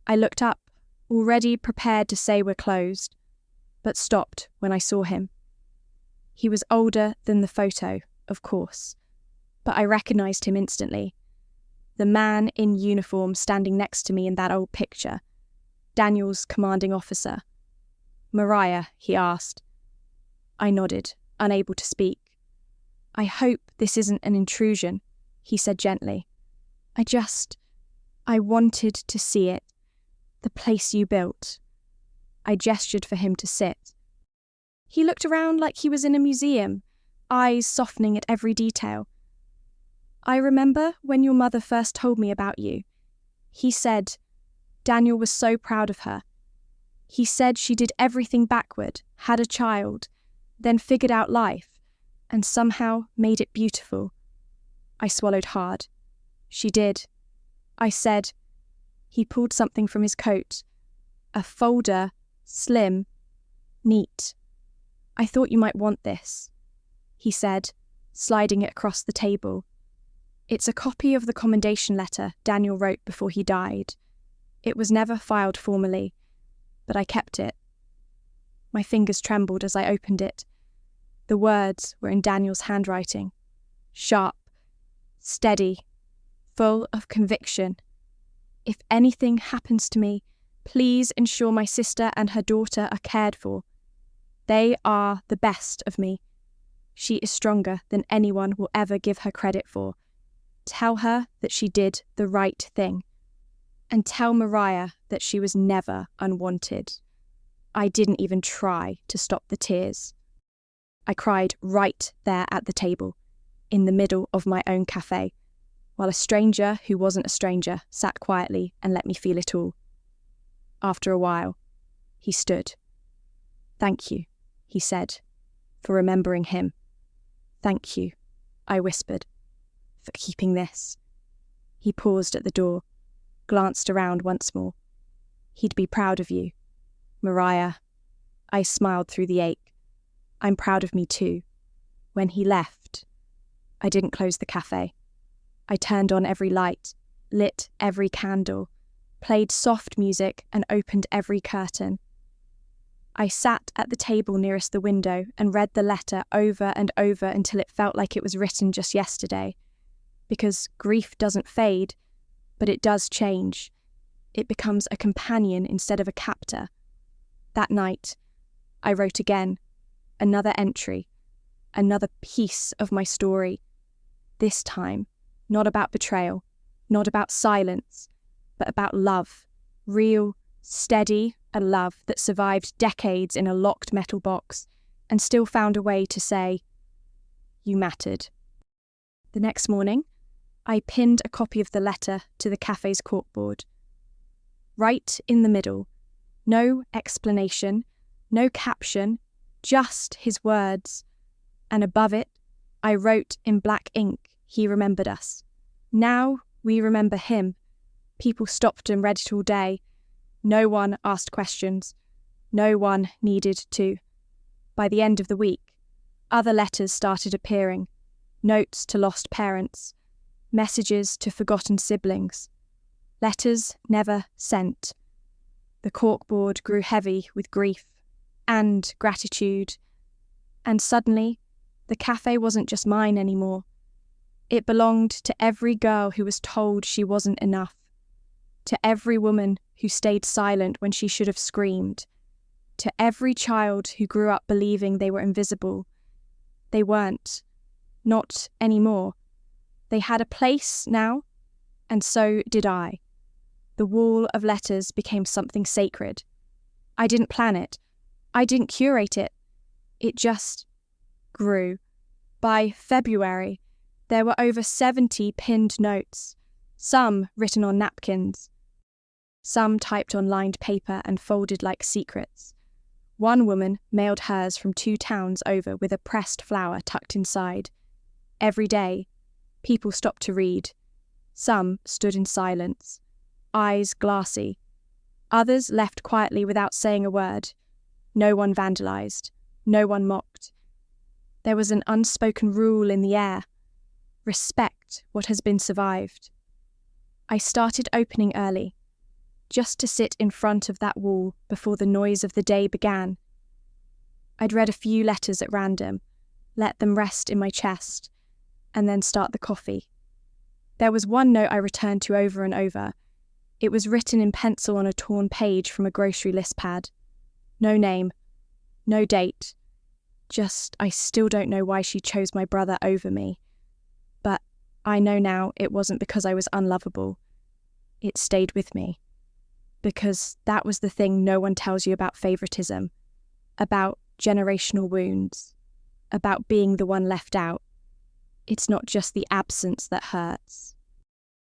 I looked up, already prepared to say we're closed, but stopped when I saw him. He was older than the photo, of course, but I recognised him instantly. The man in uniform standing next to me in that old picture, Daniel's commanding officer. Mariah, he asked. I nodded, unable to speak. I hope this isn't an intrusion, he said gently. I wanted to see it, the place you built. I gestured for him to sit. He looked around like he was in a museum, eyes softening at every detail. I remember when your mother first told me about you. He said Daniel was so proud of her. He said she did everything backward, had a child, then figured out life, and somehow made it beautiful. I swallowed hard. She did. I said. He pulled something from his coat. A folder, slim, neat. I thought you might want this, he said, sliding it across the table. It's a copy of the commendation letter Daniel wrote before he died. It was never filed formally, but I kept it. My fingers trembled as I opened it. The words were in Daniel's handwriting, sharp, steady, full of conviction. If anything happens to me, please ensure my sister and her daughter are cared for. They are the best of me. She is stronger than anyone will ever give her credit for. Tell her that she did the right thing. And tell Mariah that she was never unwanted. I didn't even try to stop the tears. I cried right there at the table, in the middle of my own cafe, while a stranger who wasn't a stranger sat quietly and let me feel it all. After a while, he stood. "Thank you," he said, "for remembering him. Thank you," I whispered, "for keeping this." He paused at the door, glanced around once more. "He'd be proud of you, Mariah." I smiled through the ache. "I'm proud of me too." When he left, I didn't close the cafe. I turned on every light, lit every candle, played soft music and opened every curtain. I sat at the table nearest the window and read the letter over and over until it felt like it was written just yesterday. Because grief doesn't fade, but it does change. It becomes a companion instead of a captor. That night, I wrote again, another entry, another piece of my story. This time, not about betrayal, not about silence, but about love, real, steady, a love that survived decades in a locked metal box and still found a way to say, "You mattered." The next morning, I pinned a copy of the letter to the cafe's corkboard. Right in the middle, no explanation, no caption, just his words. And above it, I wrote in black ink, "He remembered us. Now we remember him." People stopped and read it all day. No one asked questions. No one needed to. By the end of the week, other letters started appearing. Notes to lost parents. Messages to forgotten siblings. Letters never sent. The corkboard grew heavy with grief and gratitude. And suddenly, the cafe wasn't just mine anymore. It belonged to every girl who was told she wasn't enough. To every woman who stayed silent when she should have screamed. To every child who grew up believing they were invisible. They weren't. Not anymore. They had a place now, and so did I. The wall of letters became something sacred. I didn't plan it. I didn't curate it. It just grew. By February, there were over 70 pinned notes, some written on napkins, some typed on lined paper and folded like secrets. One woman mailed hers from 2 towns over with a pressed flower tucked inside. Every day, people stopped to read. Some stood in silence, eyes glassy. Others left quietly without saying a word. No one vandalized. No one mocked. There was an unspoken rule in the air. Respect what has been survived. I started opening early, just to sit in front of that wall before the noise of the day began. I'd read a few letters at random, let them rest in my chest, and then start the coffee. There was one note I returned to over and over. It was written in pencil on a torn page from a grocery list pad. No name, no date, just I still don't know why she chose my brother over me. But I know now it wasn't because I was unlovable. It stayed with me. Because that was the thing no one tells you about favoritism, about generational wounds, about being the one left out. It's not just the absence that hurts.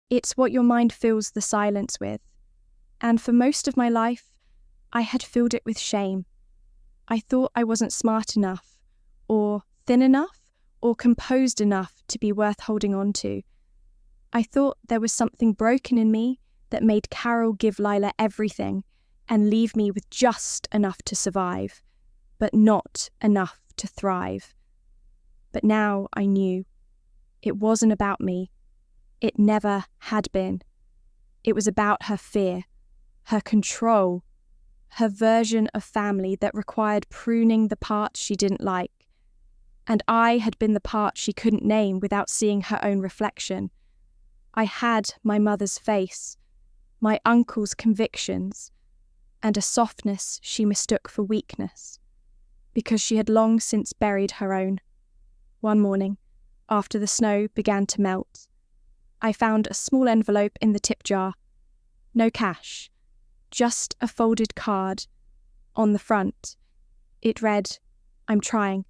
It's what your mind fills the silence with. And for most of my life, I had filled it with shame. I thought I wasn't smart enough, or thin enough, or composed enough to be worth holding on to. I thought there was something broken in me that made Carol give Lila everything and leave me with just enough to survive, but not enough to thrive. But now I knew. It wasn't about me. It never had been. It was about her fear, her control, her version of family that required pruning the parts she didn't like. And I had been the part she couldn't name without seeing her own reflection. I had my mother's face, my uncle's convictions, and a softness she mistook for weakness, because she had long since buried her own. One morning, after the snow began to melt, I found a small envelope in the tip jar. No cash, just a folded card. On the front, it read, "I'm trying."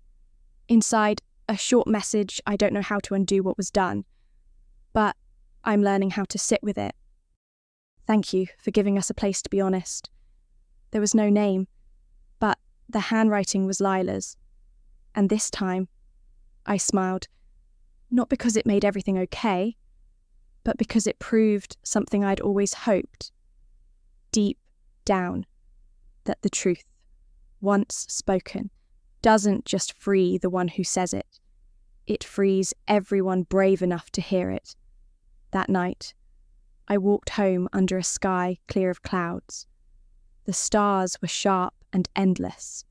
Inside, a short message. I don't know how to undo what was done, but I'm learning how to sit with it. Thank you for giving us a place to be honest. There was no name, but the handwriting was Lila's. And this time, I smiled, not because it made everything okay, but because it proved something I'd always hoped, deep down, that the truth, once spoken, doesn't just free the one who says it. It frees everyone brave enough to hear it. That night, I walked home under a sky clear of clouds. The stars were sharp and endless.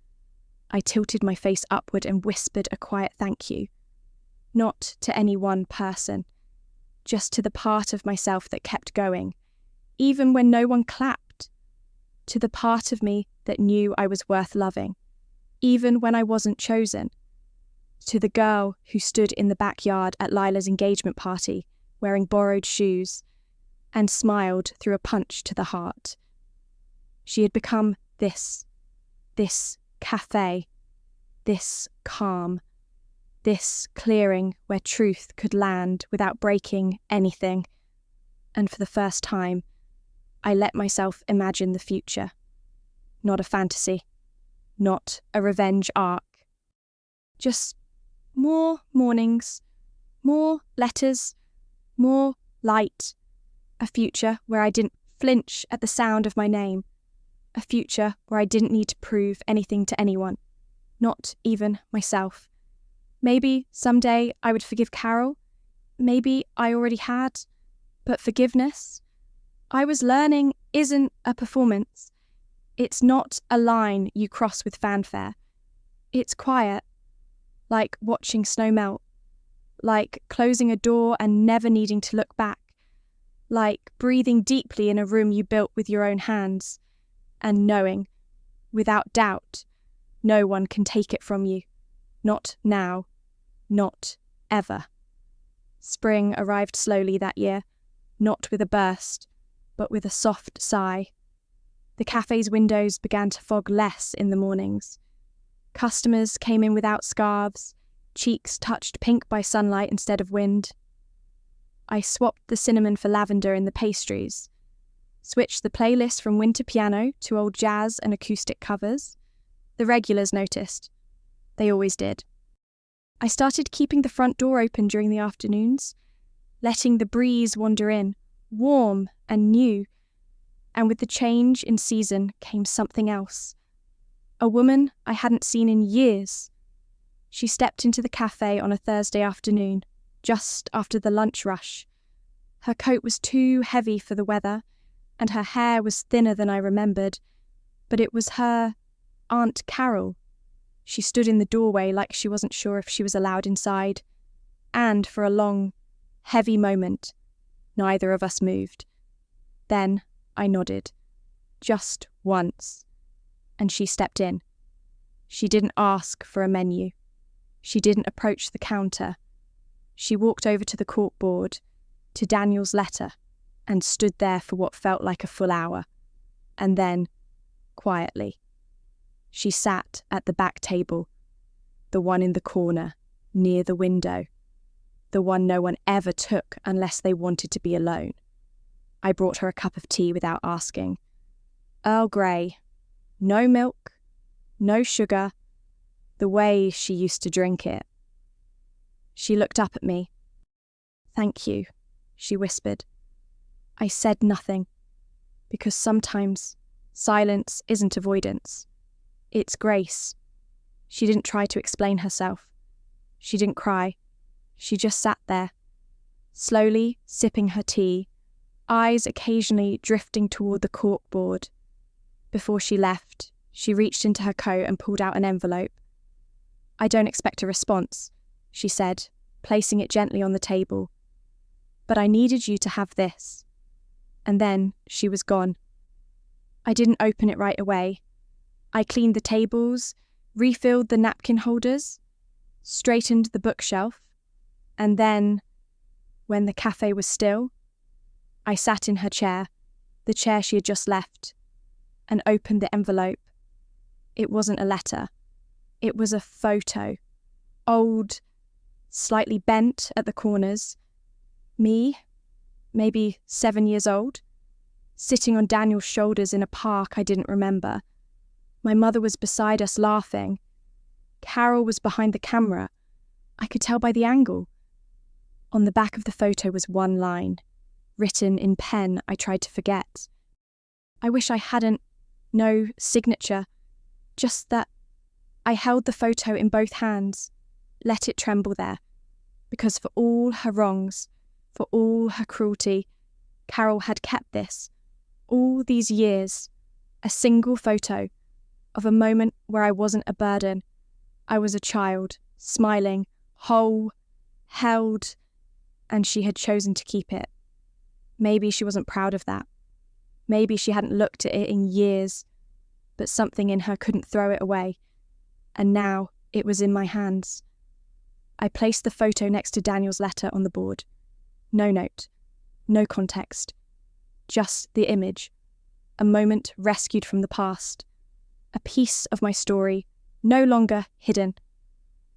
I tilted my face upward and whispered a quiet thank you. Not to any one person, just to the part of myself that kept going, even when no one clapped. To the part of me that knew I was worth loving, even when I wasn't chosen. To the girl who stood in the backyard at Lila's engagement party, wearing borrowed shoes, and smiled through a punch to the heart. She had become this cafe, this calm, this clearing where truth could land without breaking anything. And for the first time, I let myself imagine the future. Not a fantasy, not a revenge arc. Just more mornings, more letters, more light. A future where I didn't flinch at the sound of my name. A future where I didn't need to prove anything to anyone, not even myself. Maybe someday I would forgive Carol. Maybe I already had. But forgiveness, I was learning, isn't a performance. It's not a line you cross with fanfare. It's quiet, like watching snow melt, like closing a door and never needing to look back, like breathing deeply in a room you built with your own hands, and knowing, without doubt, no one can take it from you. Not now. Not ever. Spring arrived slowly that year, not with a burst, but with a soft sigh. The cafe's windows began to fog less in the mornings. Customers came in without scarves, cheeks touched pink by sunlight instead of wind. I swapped the cinnamon for lavender in the pastries, switched the playlist from winter piano to old jazz and acoustic covers. The regulars noticed. They always did. I started keeping the front door open during the afternoons, letting the breeze wander in, warm and new. And with the change in season came something else. A woman I hadn't seen in years. She stepped into the cafe on a Thursday afternoon, just after the lunch rush. Her coat was too heavy for the weather, and her hair was thinner than I remembered, but it was her Aunt Carol. She stood in the doorway like she wasn't sure if she was allowed inside, and for a long, heavy moment, neither of us moved. Then I nodded, just once, and she stepped in. She didn't ask for a menu. She didn't approach the counter. She walked over to the corkboard, to Daniel's letter, and stood there for what felt like a full hour. And then, quietly, she sat at the back table, the one in the corner, near the window, the one no one ever took unless they wanted to be alone. I brought her a cup of tea without asking. Earl Grey, no milk, no sugar, the way she used to drink it. She looked up at me. "Thank you," she whispered. I said nothing, because sometimes silence isn't avoidance. It's grace. She didn't try to explain herself. She didn't cry. She just sat there, slowly sipping her tea, eyes occasionally drifting toward the corkboard. Before she left, she reached into her coat and pulled out an envelope. "I don't expect a response," she said, placing it gently on the table. "But I needed you to have this." And then she was gone. I didn't open it right away. I cleaned the tables, refilled the napkin holders, straightened the bookshelf, and then, when the cafe was still, I sat in her chair, the chair she had just left, and opened the envelope. It wasn't a letter. It was a photo. Old, slightly bent at the corners. Me, maybe 7 years old, sitting on Daniel's shoulders in a park I didn't remember. My mother was beside us laughing. Carol was behind the camera. I could tell by the angle. On the back of the photo was one line, written in pen I tried to forget. I wish I hadn't. No signature. Just that I held the photo in both hands, let it tremble there, because for all her wrongs, for all her cruelty, Carol had kept this, all these years, a single photo of a moment where I wasn't a burden. I was a child, smiling, whole, held, and she had chosen to keep it. Maybe she wasn't proud of that. Maybe she hadn't looked at it in years, but something in her couldn't throw it away. And now it was in my hands. I placed the photo next to Daniel's letter on the board. No note, no context, just the image, a moment rescued from the past, a piece of my story, no longer hidden.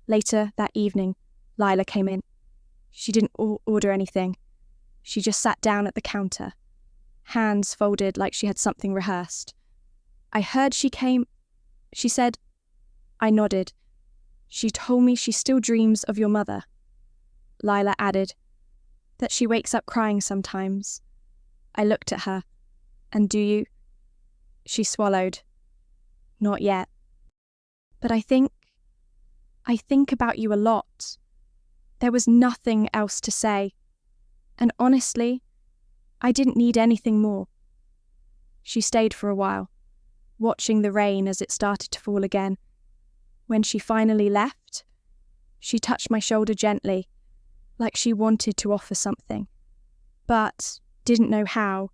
Later that evening, Lila came in. She didn't order anything. She just sat down at the counter, hands folded like she had something rehearsed. I heard she came. She said. I nodded. She told me she still dreams of your mother. Lila added, that she wakes up crying sometimes. I looked at her. And do you? She swallowed. Not yet. But I think about you a lot. There was nothing else to say. And honestly, I didn't need anything more. She stayed for a while, watching the rain as it started to fall again. When she finally left, she touched my shoulder gently, like she wanted to offer something, but didn't know how,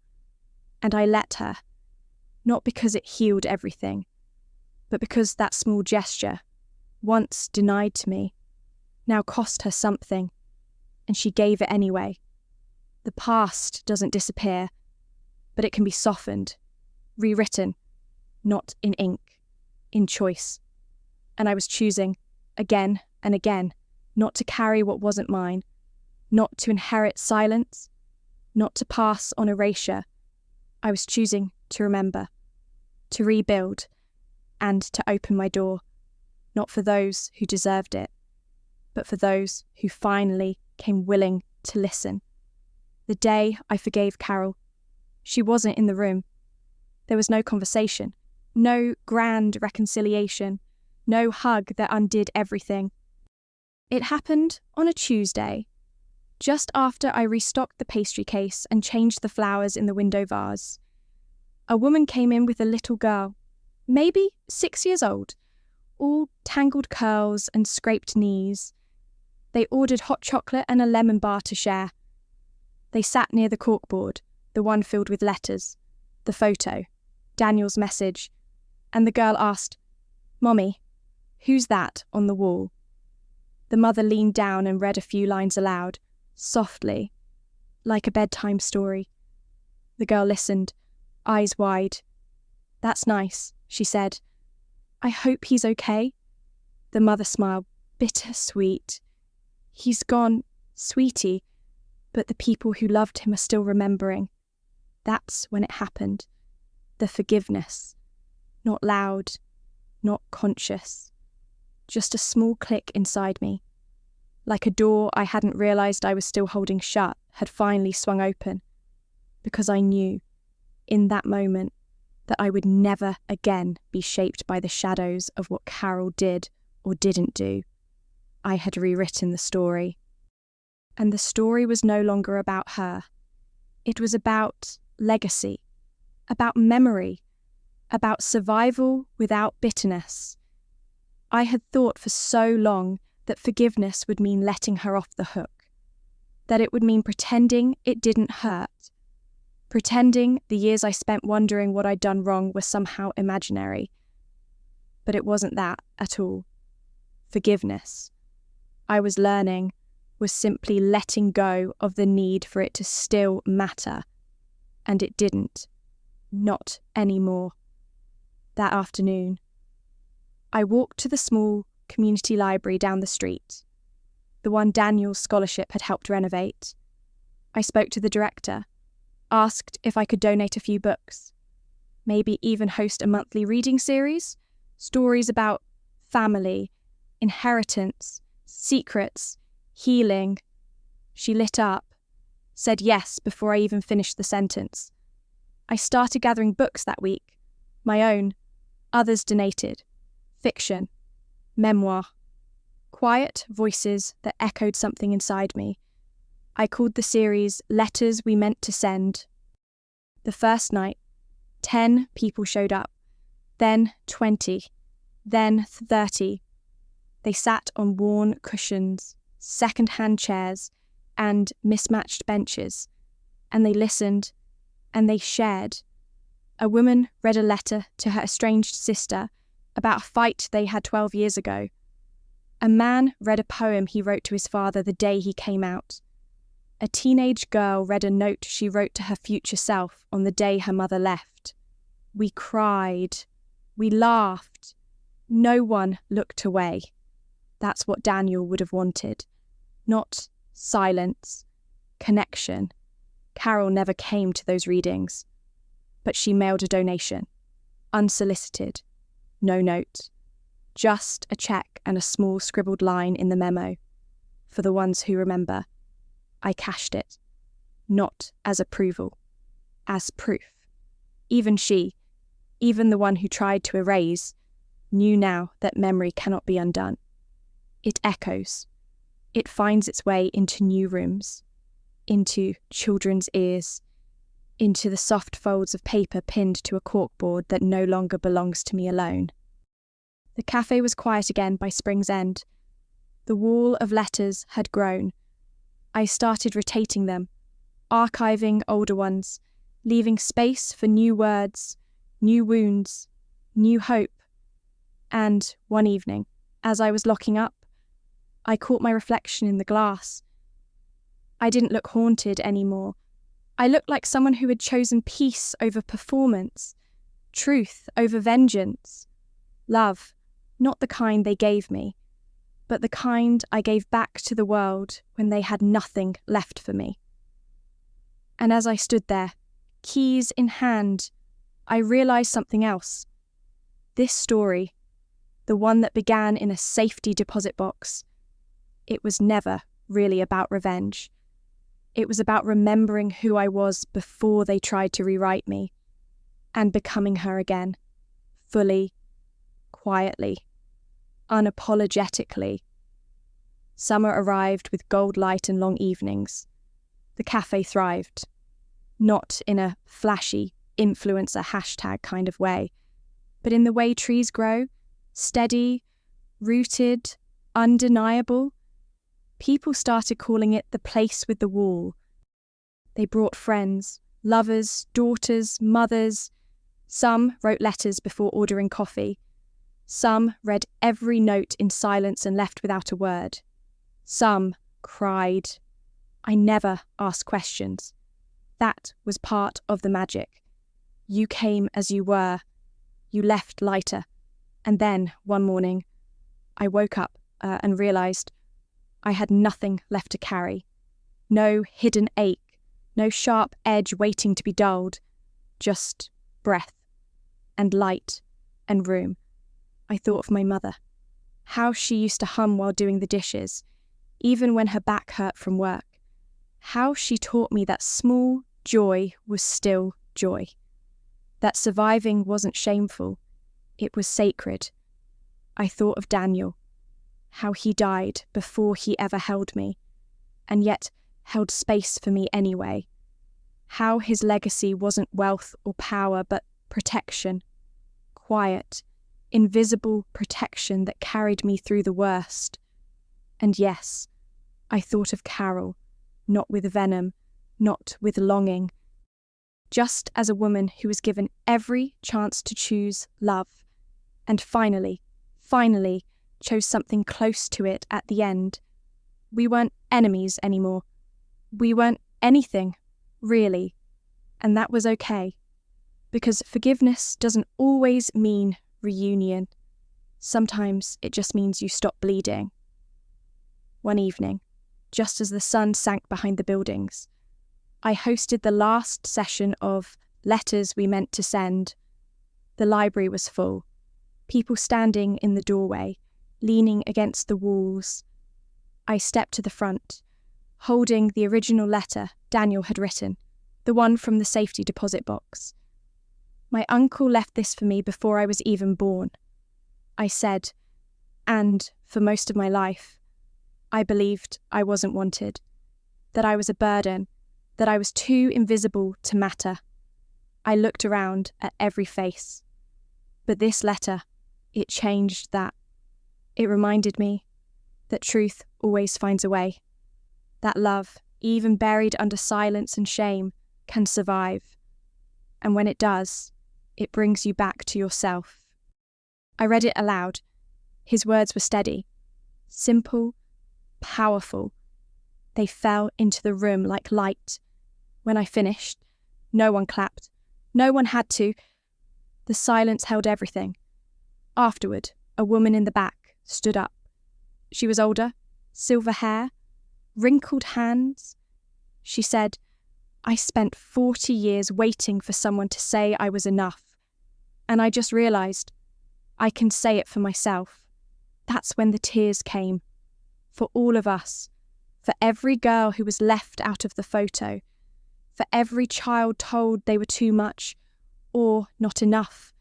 and I let her, not because it healed everything, but because that small gesture, once denied to me, now cost her something, and she gave it anyway. The past doesn't disappear, but it can be softened, rewritten, not in ink, in choice. And I was choosing, again and again, not to carry what wasn't mine, not to inherit silence, not to pass on erasure. I was choosing to remember, to rebuild, and to open my door, not for those who deserved it, but for those who finally came willing to listen. The day I forgave Carol, she wasn't in the room. There was no conversation, no grand reconciliation, no hug that undid everything. It happened on a Tuesday, just after I restocked the pastry case and changed the flowers in the window vase. A woman came in with a little girl, maybe 6 years old, all tangled curls and scraped knees. They ordered hot chocolate and a lemon bar to share. They sat near the corkboard, the one filled with letters, the photo, Daniel's message, and the girl asked, "Mommy, who's that on the wall?" The mother leaned down and read a few lines aloud, softly, like a bedtime story. The girl listened, eyes wide. "That's nice," she said. "I hope he's okay." The mother smiled, bittersweet. "He's gone, sweetie, but the people who loved him are still remembering." That's when it happened. The forgiveness. Not loud, not conscious. Just a small click inside me. Like a door I hadn't realised I was still holding shut had finally swung open. Because I knew, in that moment, that I would never again be shaped by the shadows of what Carol did or didn't do. I had rewritten the story. And the story was no longer about her. It was about legacy, about memory, about survival without bitterness. I had thought for so long that forgiveness would mean letting her off the hook, that it would mean pretending it didn't hurt, pretending the years I spent wondering what I'd done wrong were somehow imaginary. But it wasn't that at all. Forgiveness, I was learning, was simply letting go of the need for it to still matter. And it didn't. Not anymore. That afternoon, I walked to the small community library down the street, the one Daniel's scholarship had helped renovate. I spoke to the director, asked if I could donate a few books, maybe even host a monthly reading series, stories about family, inheritance, secrets, healing. She lit up, said yes before I even finished the sentence. I started gathering books that week, my own, others donated, fiction, memoir, quiet voices that echoed something inside me. I called the series Letters We Meant to Send. The first night, 10 people showed up, then 20, then 30. They sat on worn cushions, second-hand chairs, and mismatched benches, and they listened, and they shared. A woman read a letter to her estranged sister about a fight they had 12 years ago. A man read a poem he wrote to his father the day he came out. A teenage girl read a note she wrote to her future self on the day her mother left. We cried. We laughed. No one looked away. That's what Daniel would have wanted. Not silence, connection. Carol never came to those readings. But she mailed a donation. Unsolicited. No note. Just a check and a small scribbled line in the memo. For the ones who remember. I cashed it. Not as approval. As proof. Even she, even the one who tried to erase, knew now that memory cannot be undone. It echoes. It finds its way into new rooms, into children's ears, into the soft folds of paper pinned to a corkboard that no longer belongs to me alone. The cafe was quiet again by spring's end. The wall of letters had grown. I started rotating them, archiving older ones, leaving space for new words, new wounds, new hope. And one evening, as I was locking up, I caught my reflection in the glass. I didn't look haunted anymore. I looked like someone who had chosen peace over performance, truth over vengeance, love, not the kind they gave me, but the kind I gave back to the world when they had nothing left for me. And as I stood there, keys in hand, I realised something else. This story, the one that began in a safety deposit box, it was never really about revenge. It was about remembering who I was before they tried to rewrite me, and becoming her again, fully, quietly, unapologetically. Summer arrived with gold light and long evenings. The cafe thrived, not in a flashy influencer hashtag kind of way, but in the way trees grow, steady, rooted, undeniable. People started calling it the place with the wall. They brought friends, lovers, daughters, mothers. Some wrote letters before ordering coffee. Some read every note in silence and left without a word. Some cried. I never asked questions. That was part of the magic. You came as you were. You left lighter. And then, one morning, I woke up and realised I had nothing left to carry. No hidden ache, no sharp edge waiting to be dulled. Just breath and light and room. I thought of my mother. How she used to hum while doing the dishes, even when her back hurt from work. How she taught me that small joy was still joy. That surviving wasn't shameful. It was sacred. I thought of Daniel. How he died before he ever held me. and yet held space for me anyway. How his legacy wasn't wealth or power, but protection. Quiet, invisible protection that carried me through the worst. And yes, I thought of Carol, not with venom, not with longing. Just as a woman who was given every chance to choose love, and finally chose something close to it at the end. We weren't enemies anymore. We weren't anything, really. And that was okay. Because forgiveness doesn't always mean reunion. Sometimes it just means you stop bleeding. One evening, just as the sun sank behind the buildings, I hosted the last session of Letters We Meant to Send. The library was full, people standing in the doorway, leaning against the walls. I stepped to the front, holding the original letter Daniel had written, the one from the safety deposit box. My uncle left this for me before I was even born. I said, and for most of my life, I believed I wasn't wanted, that I was a burden, that I was too invisible to matter. I looked around at every face. But this letter, it changed that. It reminded me that truth always finds a way, that love, even buried under silence and shame, can survive. And when it does, it brings you back to yourself. I read it aloud. His words were steady, simple, powerful. They fell into the room like light. When I finished, no one clapped. No one had to. The silence held everything. Afterward, a woman in the back stood up. She was older, silver hair, wrinkled hands. She said, I spent 40 years waiting for someone to say I was enough. And I just realised, I can say it for myself. That's when the tears came. For all of us. For every girl who was left out of the photo. For every child told they were too much or not enough.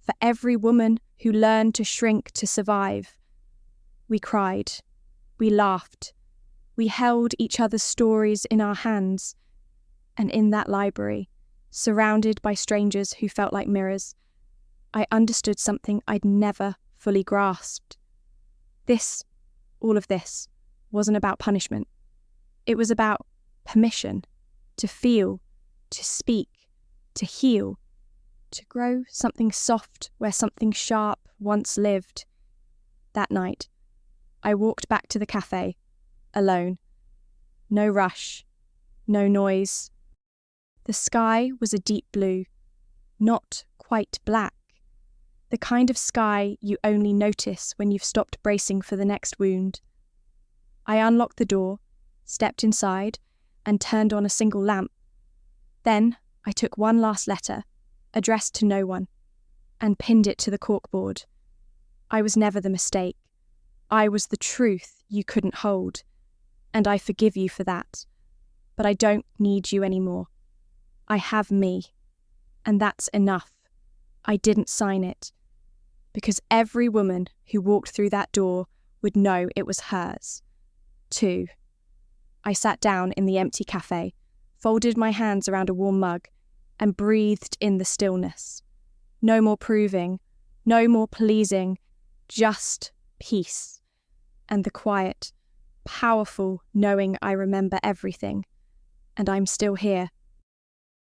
For every woman who learned to shrink to survive. We cried. We laughed. We held each other's stories in our hands. And in that library, surrounded by strangers who felt like mirrors, I understood something I'd never fully grasped. All of this, wasn't about punishment. It was about permission to feel, to speak, to heal, to grow something soft where something sharp once lived. That night, I walked back to the cafe, alone. No rush, no noise. The sky was a deep blue, not quite black. The kind of sky you only notice when you've stopped bracing for the next wound. I unlocked the door, stepped inside, and turned on a single lamp. Then I took one last letter, addressed to no one, and pinned it to the corkboard. I was never the mistake. I was the truth you couldn't hold, and I forgive you for that. But I don't need you anymore. I have me, and that's enough. I didn't sign it, because every woman who walked through that door would know it was hers, too. I sat down in the empty cafe, folded my hands around a warm mug, and breathed in the stillness. No more proving, no more pleasing, just peace. And the quiet, powerful knowing I remember everything, and I'm still here,